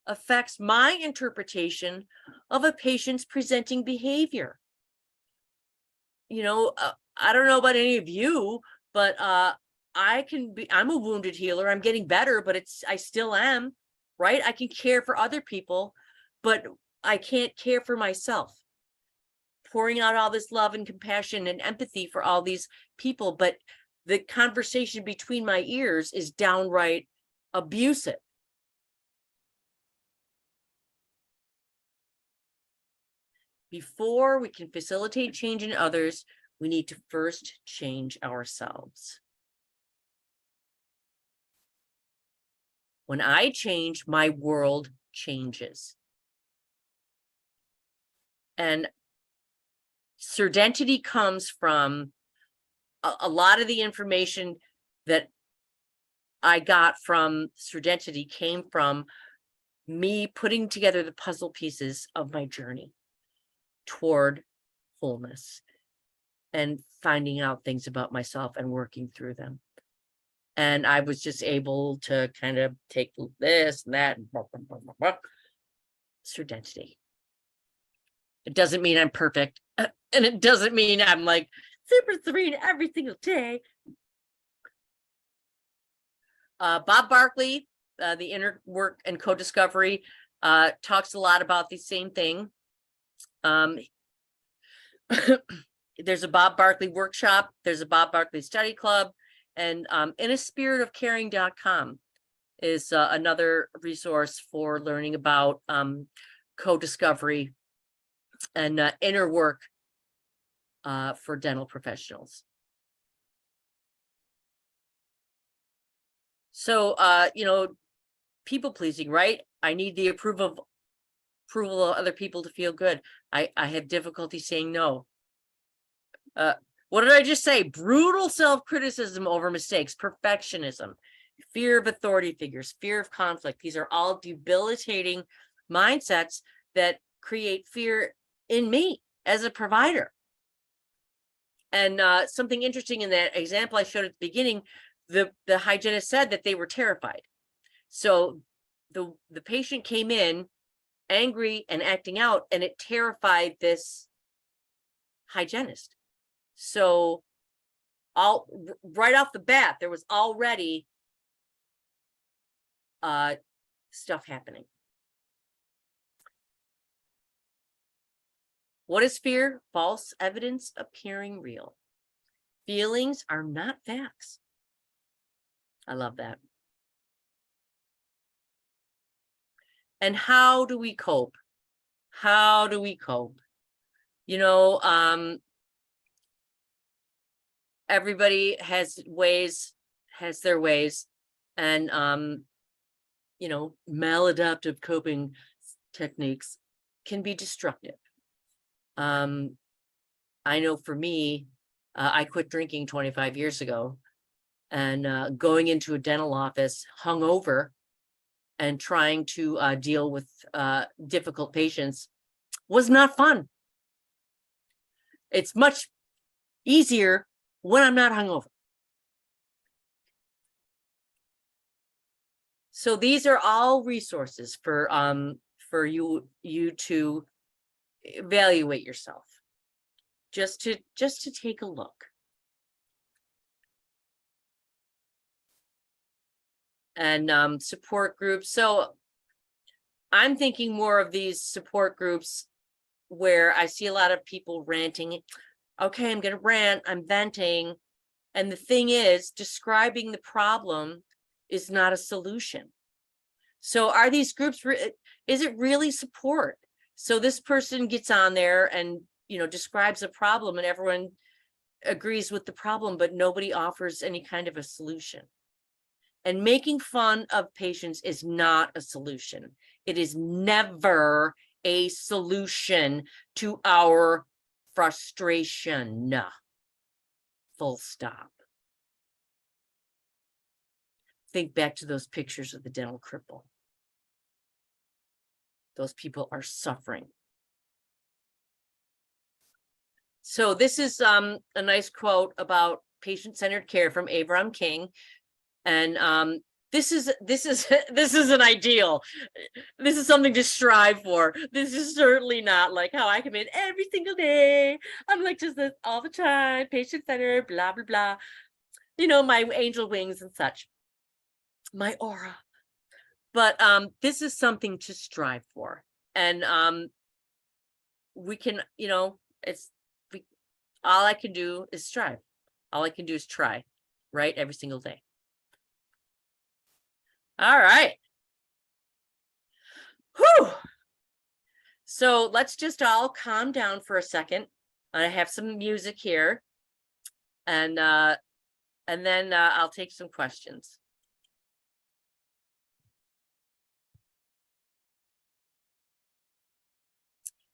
affects my interpretation of a patient's presenting behavior. I don't know about any of you, but I'm a wounded healer. I'm getting better, but I still am, right? I can care for other people, but I can't care for myself. Pouring out all this love and compassion and empathy for all these people, but the conversation between my ears is downright abusive. Before we can facilitate change in others, we need to first change ourselves. When I change, my world changes. And certainty comes from a lot of the information that I got from certainty came from me putting together the puzzle pieces of my journey toward wholeness and finding out things about myself and working through them. And I was just able to kind of take this and that and certainty. It doesn't mean I'm perfect. And it doesn't mean I'm like super serene every single day. Bob Barkley, the Inner Work and Co-Discovery, talks a lot about the same thing. There's a Bob Barkley workshop. There's a Bob Barkley study club. And inaspiritofcaring.com is another resource for learning about co-discovery and inner work for dental professionals. So, people pleasing, right? I need the approval of other people to feel good. I have difficulty saying no. What did I just say? Brutal self-criticism over mistakes, perfectionism, fear of authority figures, fear of conflict. These are all debilitating mindsets that create fear in me as a provider. And something interesting in that example I showed at the beginning, the hygienist said that they were terrified. So the patient came in angry and acting out, and it terrified this hygienist. So right off the bat, there was already stuff happening. What is fear? False evidence appearing real. Feelings are not facts. I love that. And how do we cope? How do we cope? Everybody has their ways, and maladaptive coping techniques can be destructive. I know for me, I quit drinking 25 years ago, and going into a dental office hungover and trying to deal with difficult patients was not fun. It's much easier when I'm not hungover. So these are all resources for you to evaluate yourself, just to take a look. And support groups. So I'm thinking more of these support groups where I see a lot of people ranting. Okay, I'm going to rant, I'm venting. And the thing is, describing the problem is not a solution. So are these groups, is it really support? So this person gets on there and, describes a problem, and everyone agrees with the problem, but nobody offers any kind of a solution. And making fun of patients is not a solution. It is never a solution to our frustration. Full stop. Think back to those pictures of the dental cripple. Those people are suffering. So this is a nice quote about patient-centered care from Avram King. And this is an ideal. This is something to strive for. This is certainly not like how I come in every single day. I'm like just this all the time, patient-centered, blah, blah, blah. My angel wings and such, my aura. But this is something to strive for. And we can, all I can do is strive. All I can do is try, right? Every single day. All right. Whew. So let's just all calm down for a second. I have some music here, and then I'll take some questions.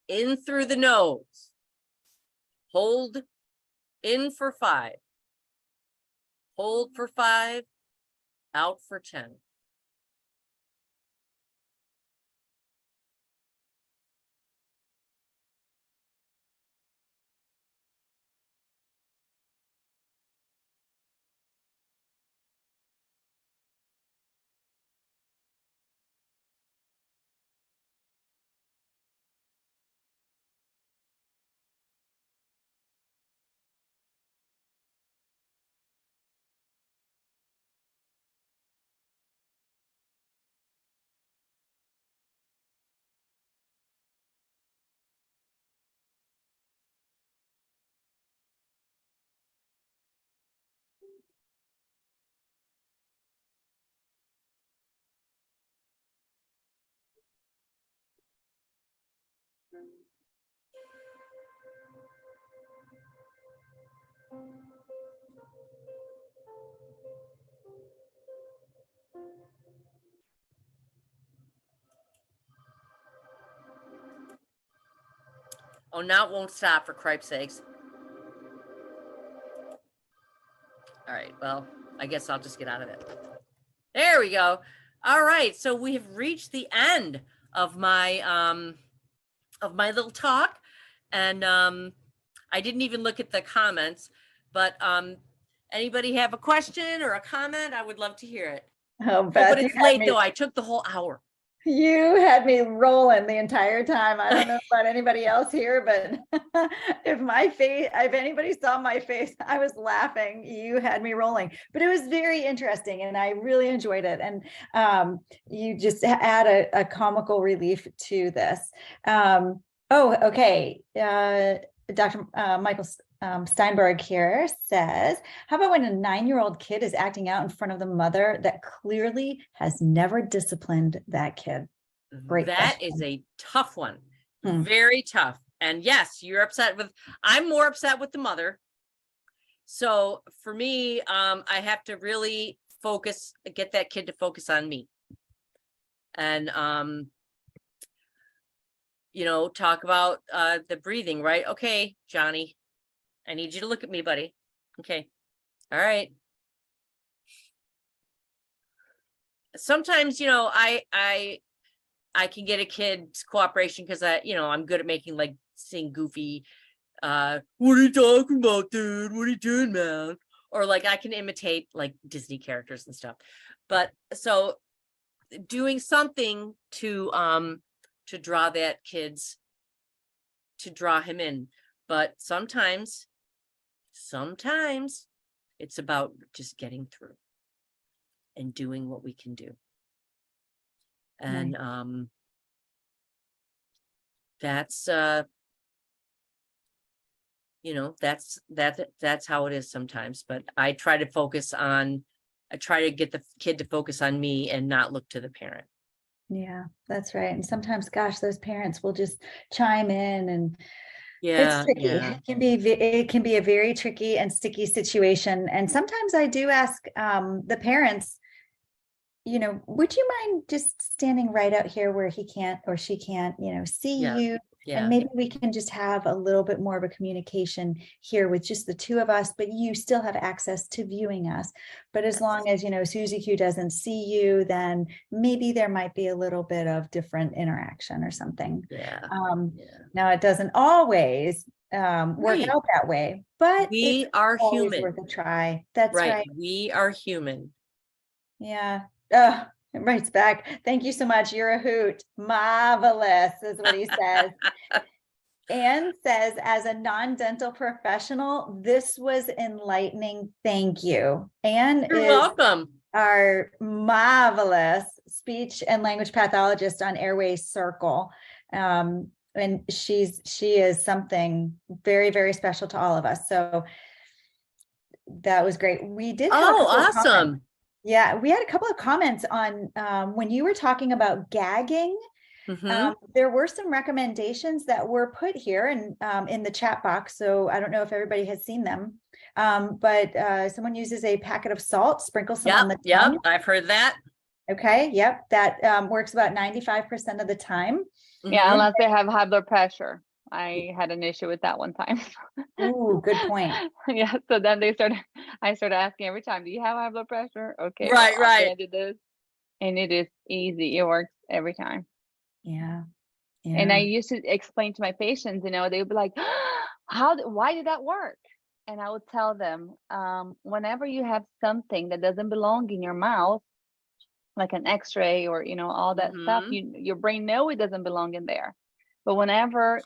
In through the nose. Hold in for 5. Hold for 5. Out for 10. Oh, now it won't stop, for cripe's sakes. All right, well, I guess I'll just get out of it. There we go. All right, so we have reached the end of my little talk, and I didn't even look at the comments, but anybody have a question or a comment? I would love to hear it. Oh, Oh, Beth, but you it's had late me- though. I took the whole hour. You had me rolling the entire time. I don't know about anybody else here, but if anybody saw my face, I was laughing. You had me rolling, but it was very interesting and I really enjoyed it. And you just add a comical relief to this. Oh, okay. Dr. Michael Steinberg here says, how about when a 9-year-old kid is acting out in front of the mother that clearly has never disciplined that kid? Great That question. is a tough one. Hmm. Very tough. And yes, I'm more upset with the mother. So for me, I have to really get that kid to focus on me. And, talk about the breathing, right? Okay, Johnny, I need you to look at me, buddy. Okay. All right. Sometimes, I can get a kid's cooperation because I'm good at saying goofy, what are you talking about, dude? What are you doing, man? Or I can imitate Disney characters and stuff. But so doing something to draw draw him in. But sometimes it's about just getting through and doing what we can do. And that's that's how it is sometimes. But I try to get the kid to focus on me and not look to the parent. Yeah, that's right. And sometimes, gosh, those parents will just chime in and Yeah, it's tricky. yeah. It can be a very tricky and sticky situation. And sometimes I do ask the parents, would you mind just standing right out here where he can't or she can't, see Yeah, you? yeah. And maybe we can just have a little bit more of a communication here with just the two of us, but you still have access to viewing us. But as long as, Susie Q doesn't see you, then maybe there might be a little bit of different interaction or something. Yeah. Now it doesn't always work Right. out that way, but We it's are always human. worth a try. That's right. We are human. Yeah. It writes back. Thank you so much. You're a hoot. Marvelous is what he says. Anne says, as a non-dental professional, this was enlightening. Thank you. Anne You're is welcome. our marvelous speech and language pathologist on Airway Circle. And she is something very, very special to all of us. So that was great. We did have awesome. Yeah, we had a couple of comments on when you were talking about gagging. There were some recommendations that were put here and in the chat box. So I don't know if everybody has seen them, but someone uses a packet of salt, sprinkle some on the tongue. I've heard that. Okay, yep, that works about 95% of the time. Yeah, Mhm. unless they have high blood pressure. I had an issue with that one time. Ooh, good point. Yeah, so then I started asking every time, do you have high blood pressure? Okay, well, Right, I'm right. gonna do this. And it is easy. It works every time. Yeah, And I yeah. used to explain to my patients, they would be like, why did that work? And I would tell them, whenever you have something that doesn't belong in your mouth, like an x-ray or, all that stuff, Mhm. your brain know it doesn't belong in there. But whenever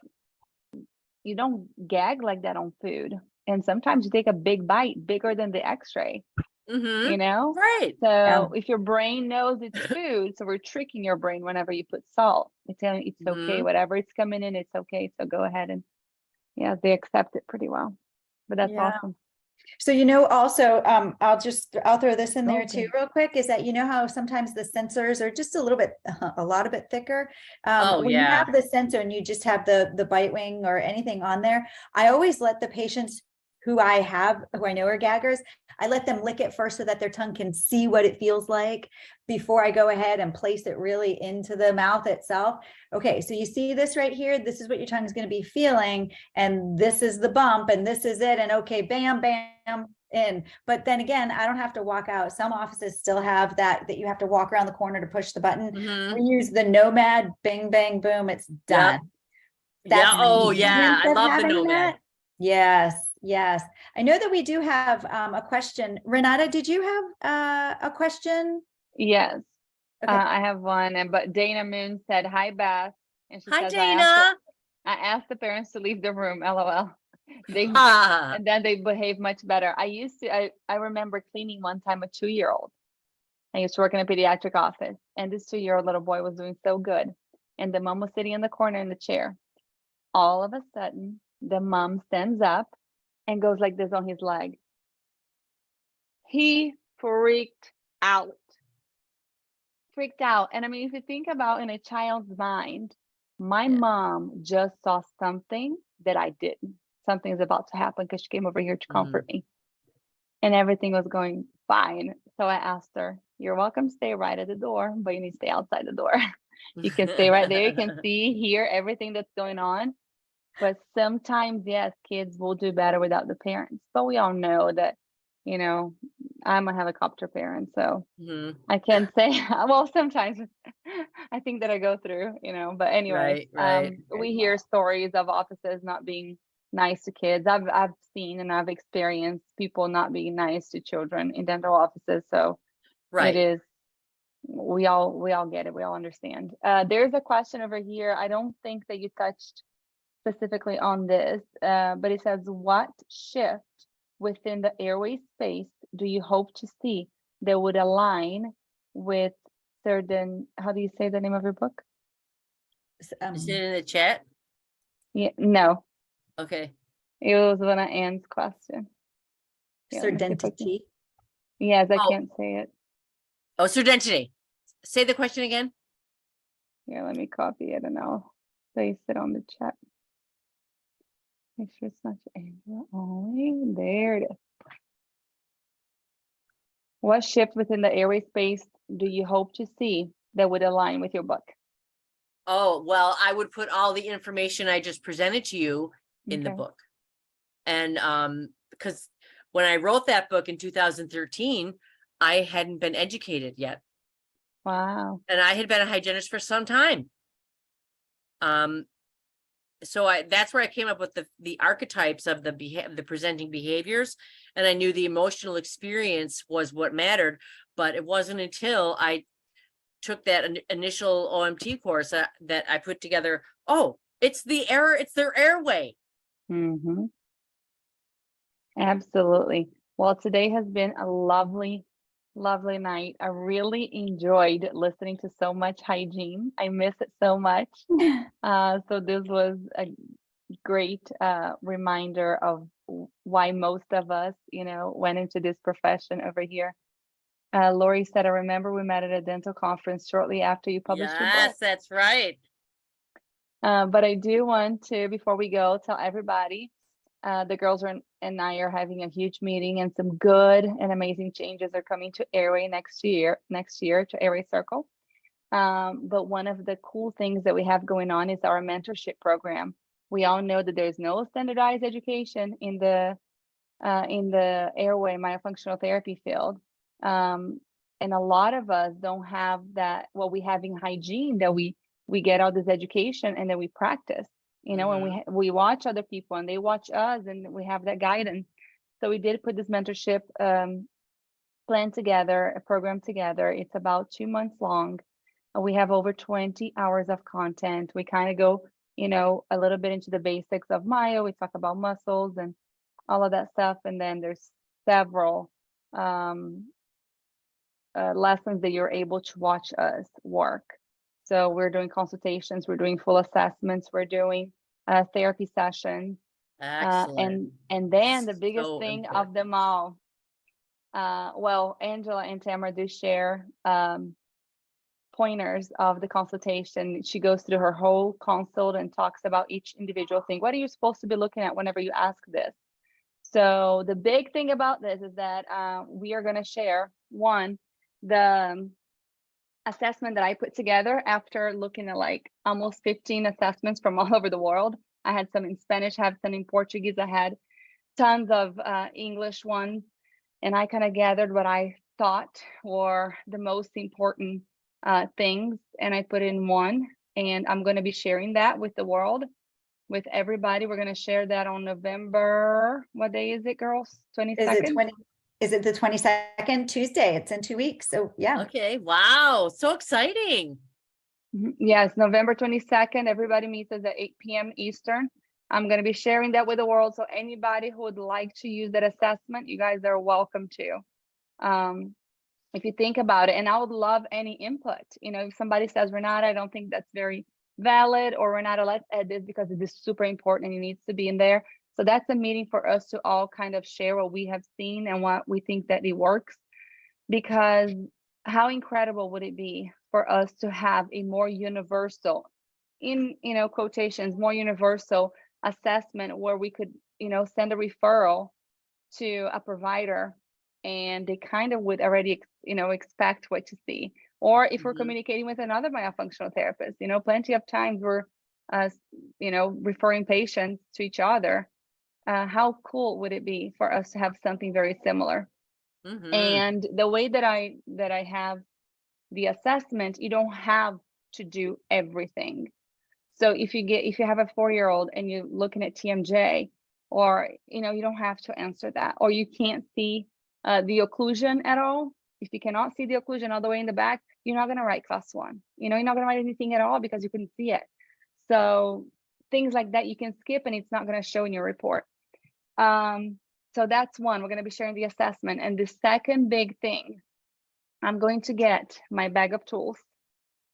you don't gag like that on food, and sometimes you take a big bite, bigger than the x-ray, you Mhm. know? Right. Yeah. So if your brain knows it's food, so we're tricking your brain whenever you put salt. It's telling you it's okay, Mhm. whatever it's coming in, it's okay. So go ahead and yeah, they accept it pretty well. But that's Yeah. awesome. So, also, I'll throw this in there too, Okay. real quick, is that how sometimes the sensors are just a little bit, a lot of bit thicker. Oh, When you yeah. have the sensor and you just have the bite wing or anything on there, I always let the patients who I know are gaggers, I let them lick it first so that their tongue can see what it feels like before I go ahead and place it really into the mouth itself. Okay, so you see this right here, this is what your tongue is going to be feeling, and this is the bump, and this is it, and okay, bam, bam, in. But then again, I don't have to walk out. Some offices still have that you have to walk around the corner to push the button. Mhm. We use the Nomad, bing, bang, boom, it's Yep. done. Yeah. That's the Oh, yeah. convenience I of love the having Nomad. that. Yes, yes. I know that we do have a question. Renata, did you have a question? Yes. Okay. I have one, but Dana Moon said, "Hi, Beth," and she Hi, says, Dana. I asked the parents to leave the room. LOL. They Ah. and then they behave much better. I remember cleaning one time a 2-year-old. I used to work in a pediatric office, and this 2-year-old little boy was doing so good, and the mom was sitting in the corner in the chair. All of a sudden, the mom stands up and goes like this on his leg. He out freaked out. And I mean, if you think about in a child's mind, my Yeah. mom just saw something that I didn't. Something's about to happen because she came over here to comfort Mhm. me, and everything was going fine. So I asked her, "You're welcome to stay right at the door, but you need to stay outside the door. You can stay right there. You can see, hear everything that's going on." But sometimes, yes, kids will do better without the parents. But we all know that, you know, I'm a helicopter parent, so Mhm. I can't say, well, sometimes I think that I go through, but anyways, Right, right. we hear stories of offices not being nice to kids. I've seen and I've experienced people not being nice to children in dental offices. So it Right. is, we all get it. We all understand. There's a question over here. I don't think that you touched specifically on this, but it says, what shift within the airway space do you hope to see that would align with certain, how do you say the name of your book? Is it in the chat? Yeah, no, Okay. it was one of Anne's question. Yeah, let me see if I can. Surdentity. Yes, I Oh, can't say it. surdentity. Say the question again. Yeah, let me copy it and I'll paste it on the chat. Make sure it's not Angela only. There it is. What shift within the airway space do you hope to see that would align with your book? Oh, well, I would put all the information I just presented to you in the Okay. book. And because when I wrote that book in 2013, I hadn't been educated yet. Wow. And I had been a hygienist for some time. So that's where I came up with the archetypes of the presenting behaviors, and I knew the emotional experience was what mattered. But it wasn't until I took that initial OMT course that I put together. Oh, it's their airway. Mm-hmm. Absolutely. Well, today has been a lovely, lovely night. I really enjoyed listening to so much hygiene. I miss it so much. So this was a great reminder of why most of us, went into this profession over here. Lori said, I remember we met at a dental conference shortly after you published your book. Yes, that's right. But I do want to, before we go, tell everybody The girls and I are having a huge meeting, and some good and amazing changes are coming to Airway next year to Airway Circle. But one of the cool things that we have going on is our mentorship program. We all know that there's no standardized education in the airway myofunctional therapy field. And a lot of us don't have that, what we have in hygiene, that we get all this education and then we practice, you know, and we watch other people and they watch us and we have that guidance. So we did put this mentorship plan together, a program together. It's about 2 months long. We have over 20 hours of content. We kind of go, you know, a little bit into the basics of myo. We talk about muscles and all of that stuff. And then there's several lessons that you're able to watch us work. So we're doing consultations, we're doing full assessments, we're doing therapy sessions. Excellent. And then the biggest So thing important. of them all, well, Angela and Tamara do share pointers of the consultation. She goes through her whole consult and talks about each individual thing. What are you supposed to be looking at whenever you ask this? So the big thing about this is that we are going to share, one, the assessment that I put together after looking at like almost 15 assessments from all over the world. I had some in Spanish, I had some in Portuguese, I had tons of English ones, and I kind of gathered what I thought were the most important things, and I put in one, and I'm going to be sharing that with the world, with everybody. We're going to share that on November. What day is it, girls? 22nd? Is it the 22nd? Tuesday? It's in 2 weeks. So yeah. Okay. Wow. So exciting. Yes, November 22nd. Everybody meets us at 8 p.m. Eastern. I'm going to be sharing that with the world. So anybody who would like to use that assessment, you guys are welcome to. If you think about it, and I would love any input. You know, if somebody says, Renata, I don't think that's very valid, or Renata, let's add this because it is super important and it needs to be in there. So that's a meeting for us to all kind of share what we have seen and what we think that it works. Because how incredible would it be for us to have a more universal, in, you know, quotations, more universal assessment where we could, you know, send a referral to a provider and they kind of would already, you know, expect what to see. Or if we're communicating with another myofunctional therapist, you know, plenty of times we're, you know, referring patients to each other. How cool would it be for us to have something very similar? And the way that I have the assessment, you don't have to do everything. So if you have a 4-year-old and you're looking at TMJ, or, you know, you don't have to answer that, or you can't see the occlusion at all. If you cannot see the occlusion all the way in the back, you're not going to write class 1. You know, you're not going to write anything at all because you couldn't see it. So things like that you can skip and it's not going to show in your report. So that's one. We're going to be sharing the assessment. And the second big thing, I'm going to get my bag of tools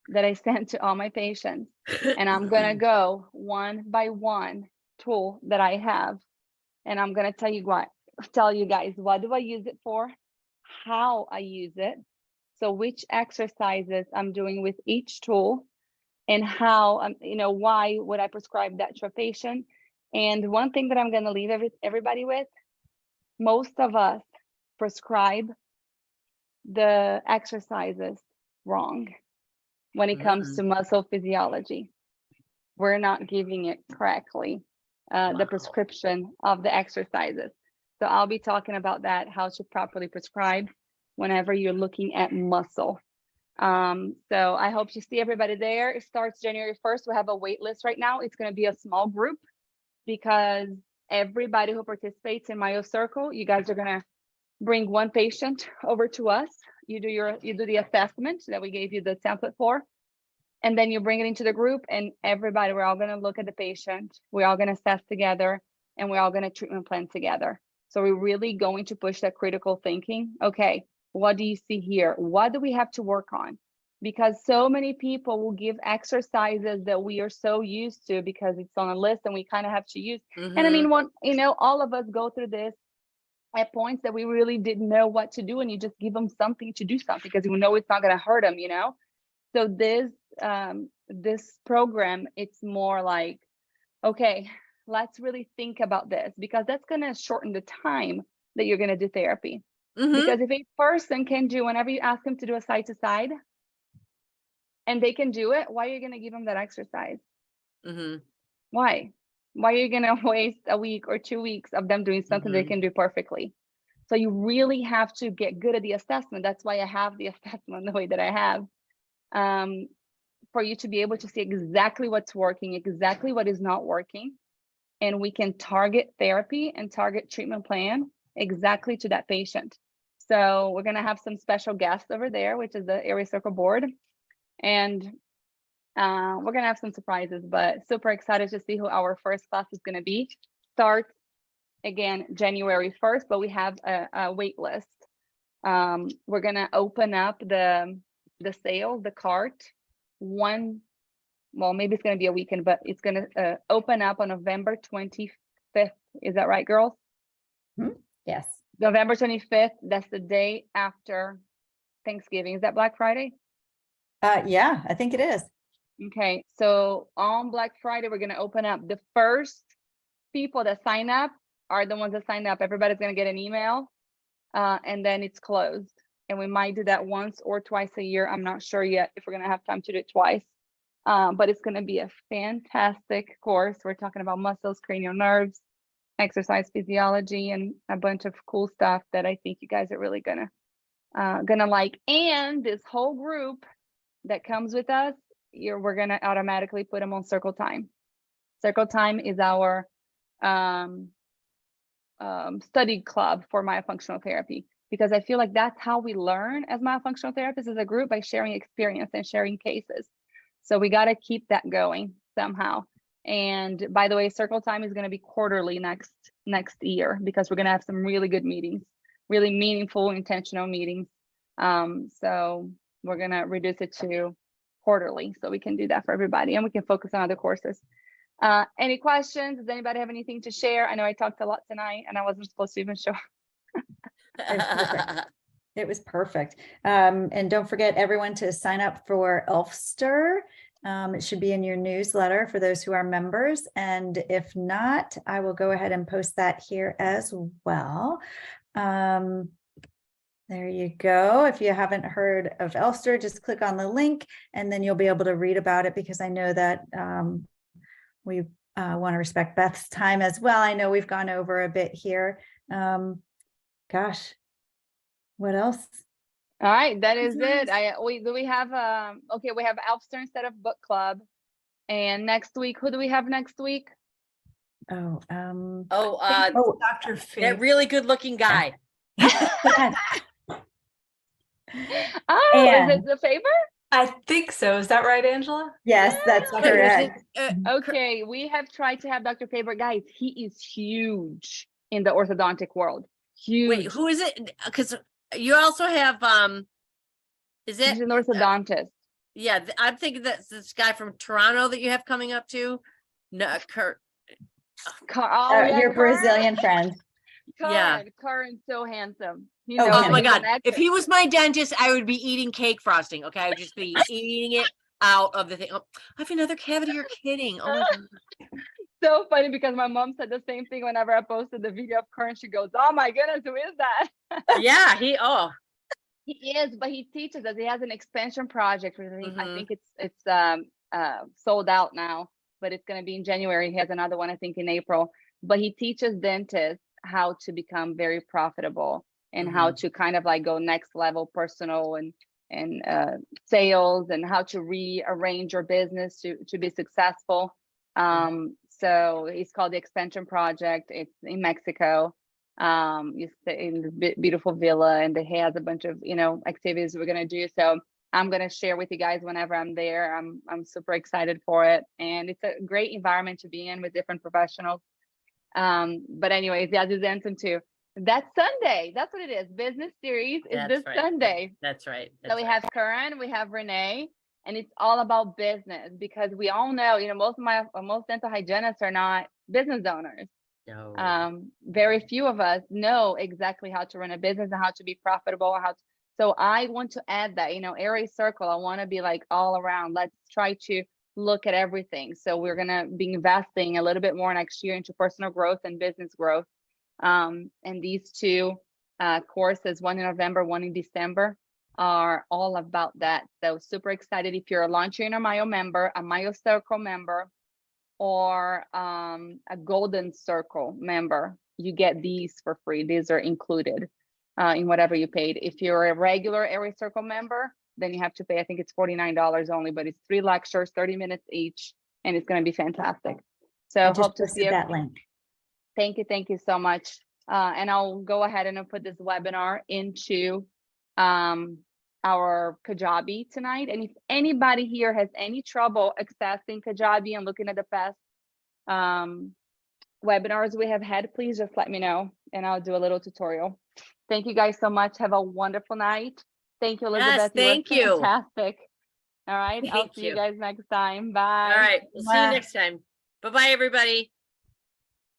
that I sent to all my patients, and I'm going to go one by one tool that I have, and I'm going to tell you guys, what do I use it for, how I use it, so which exercises I'm doing with each tool, and how, you know, why would I prescribe that to a patient. And one thing that I'm going to leave everybody with, most of us prescribe the exercises wrong when it comes to muscle physiology. We're not giving it correctly, the prescription of the exercises. So I'll be talking about that, how to properly prescribe whenever you're looking at muscle. So I hope to see everybody there. It starts January 1st. We have a wait list right now. It's going to be a small group because everybody who participates in Myo Circle, you guys are going to bring one patient over to us. You do the assessment that we gave you the template for, and then you bring it into the group, and everybody, we're all going to look at the patient. We're all going to assess together, and we're all going to treatment plan together. So we're really going to push that critical thinking. Okay, what do you see here? What do we have to work on? Because so many people will give exercises that we are so used to because it's on a list and we kind of have to use. And I mean, you know, all of us go through this at points that we really didn't know what to do, and you just give them something to do something because you know it's not going to hurt them, you know. So this program, it's more like, okay, let's really think about this, because that's going to shorten the time that you're going to do therapy. Mhm. Because if a person can do, whenever you ask them to do a side to side and they can do it, why are you going to give them that exercise? Mhm. Why are you going to waste a week or 2 weeks of them doing something they Mhm. can do perfectly? So you really have to get good at the assessment. That's why I have the assessment the way that I have, for you to be able to see exactly what's working, exactly what is not working. And we can target therapy and target treatment plan exactly to that patient. So we're going to have some special guests over there, which is the Airway Circle board. And we're going to have some surprises, but super excited to see who our first class is going to be. Starts again January 1st, but we have a wait list. We're going to open up the sale, the cart, well, maybe it's going to be a weekend, but it's going to open up on November 25th. Is that right, girls? Yes. November 25th. That's the day after Thanksgiving. Is that Black Friday? Yeah, I think it is. Okay. So on Black Friday, we're going to open up. The first people that sign up are the ones that sign up. Everybody's going to get an email, and then it's closed. And we might do that once or twice a year. I'm not sure yet if we're going to have time to do it twice. But it's going to be a fantastic course. We're talking about muscles, cranial nerves, exercise physiology, and a bunch of cool stuff that I think you guys are really gonna like. And this whole group that comes with us, we're gonna automatically put them on Circle Time. Circle Time is our study club for myofunctional therapy, because I feel like that's how we learn as myofunctional therapists as a group, by sharing experience and sharing cases. So we got to keep that going somehow. And by the way, Circle Time is going to be quarterly next year, because we're going to have some really good meetings, really meaningful, intentional meetings. So we're going to reduce it to quarterly so we can do that for everybody, and we can focus on other courses. Any questions? Does anybody have anything to share? I know I talked a lot tonight and I wasn't supposed to even show. It was perfect. And don't forget everyone to sign up for Elfster. It should be in your newsletter for those who are members. And if not, I will go ahead and post that here as well. There you go. If you haven't heard of Elfster, just click on the link and then you'll be able to read about it, because I know that we want to respect Beth's time as well. I know we've gone over a bit here. Gosh, what else? All right, that is it. We have okay, we have Elfster instead of book club. And next week, who do we have next week? Oh, Dr. That really good looking guy. yes. Oh, is it the favor? I think so. Is that right, Angela? Yes, that's correct. Okay, we have tried to have Dr. Faber. Guys, he is huge in the orthodontic world. Huge. Wait, who is it? Because you also have is it? He's an orthodontist. Yeah, I'm thinking that's this guy from Toronto that you have coming up too. No, Kurt. Yeah, your Brazilian friend. Karen's so handsome. Oh my God. If he was my dentist, I would be eating cake frosting. Okay. I would just be eating it out of the thing. Oh, I have another cavity. You're kidding. Oh my God. So funny, because my mom said the same thing whenever I posted the video of Karen. She goes, "Oh my goodness, who is that?" Yeah, he is, but he teaches us. He has an expansion project. I think it's sold out now, but it's going to be in January. He has another one, I think, in April. But he teaches dentists how to become very profitable and how to kind of like go next level personal and sales, and how to rearrange your business to be successful. So it's called the Expansion Project. It's in Mexico. You stay in this beautiful villa, and he has a bunch of activities we're gonna do. So I'm gonna share with you guys whenever I'm there. I'm super excited for it, and it's a great environment to be in with different professionals. But anyways, yeah, this Anton too. That's Sunday. That's what it is. Business series is this Sunday. That's right. So we have Karen, we have Renee, and it's all about business, because we all know, most dental hygienists are not business owners. No. Very few of us know exactly how to run a business and how to be profitable. So I want to add that, Airway Circle, I want to be like all around. Let's try to look at everything. So we're going to be investing a little bit more next year into personal growth and business growth. And these two courses, one in November, one in December, are all about that. So super excited. If you're a Launch Your Inner Mile member, a Mile Circle member, or a Golden Circle member, you get these for free. These are included in whatever you paid. If you're a regular Airway Circle member, then you have to pay, I think it's $49 only, but it's 3 lectures, 30 minutes each, and it's going to be fantastic. So I I just hope to see posted you. that link. Thank you so much. And I'll go ahead and I'll put this webinar into our Kajabi tonight. And if anybody here has any trouble accessing Kajabi and looking at the past webinars we have had, please just let me know and I'll do a little tutorial. Thank you guys so much. Have a wonderful night. Thank you, Elizabeth. Yes, thank you. Were you. fantastic. All right. I'll Thank see you you. guys next time. Bye. All right. We'll see you Bye. next time. Bye-bye, everybody.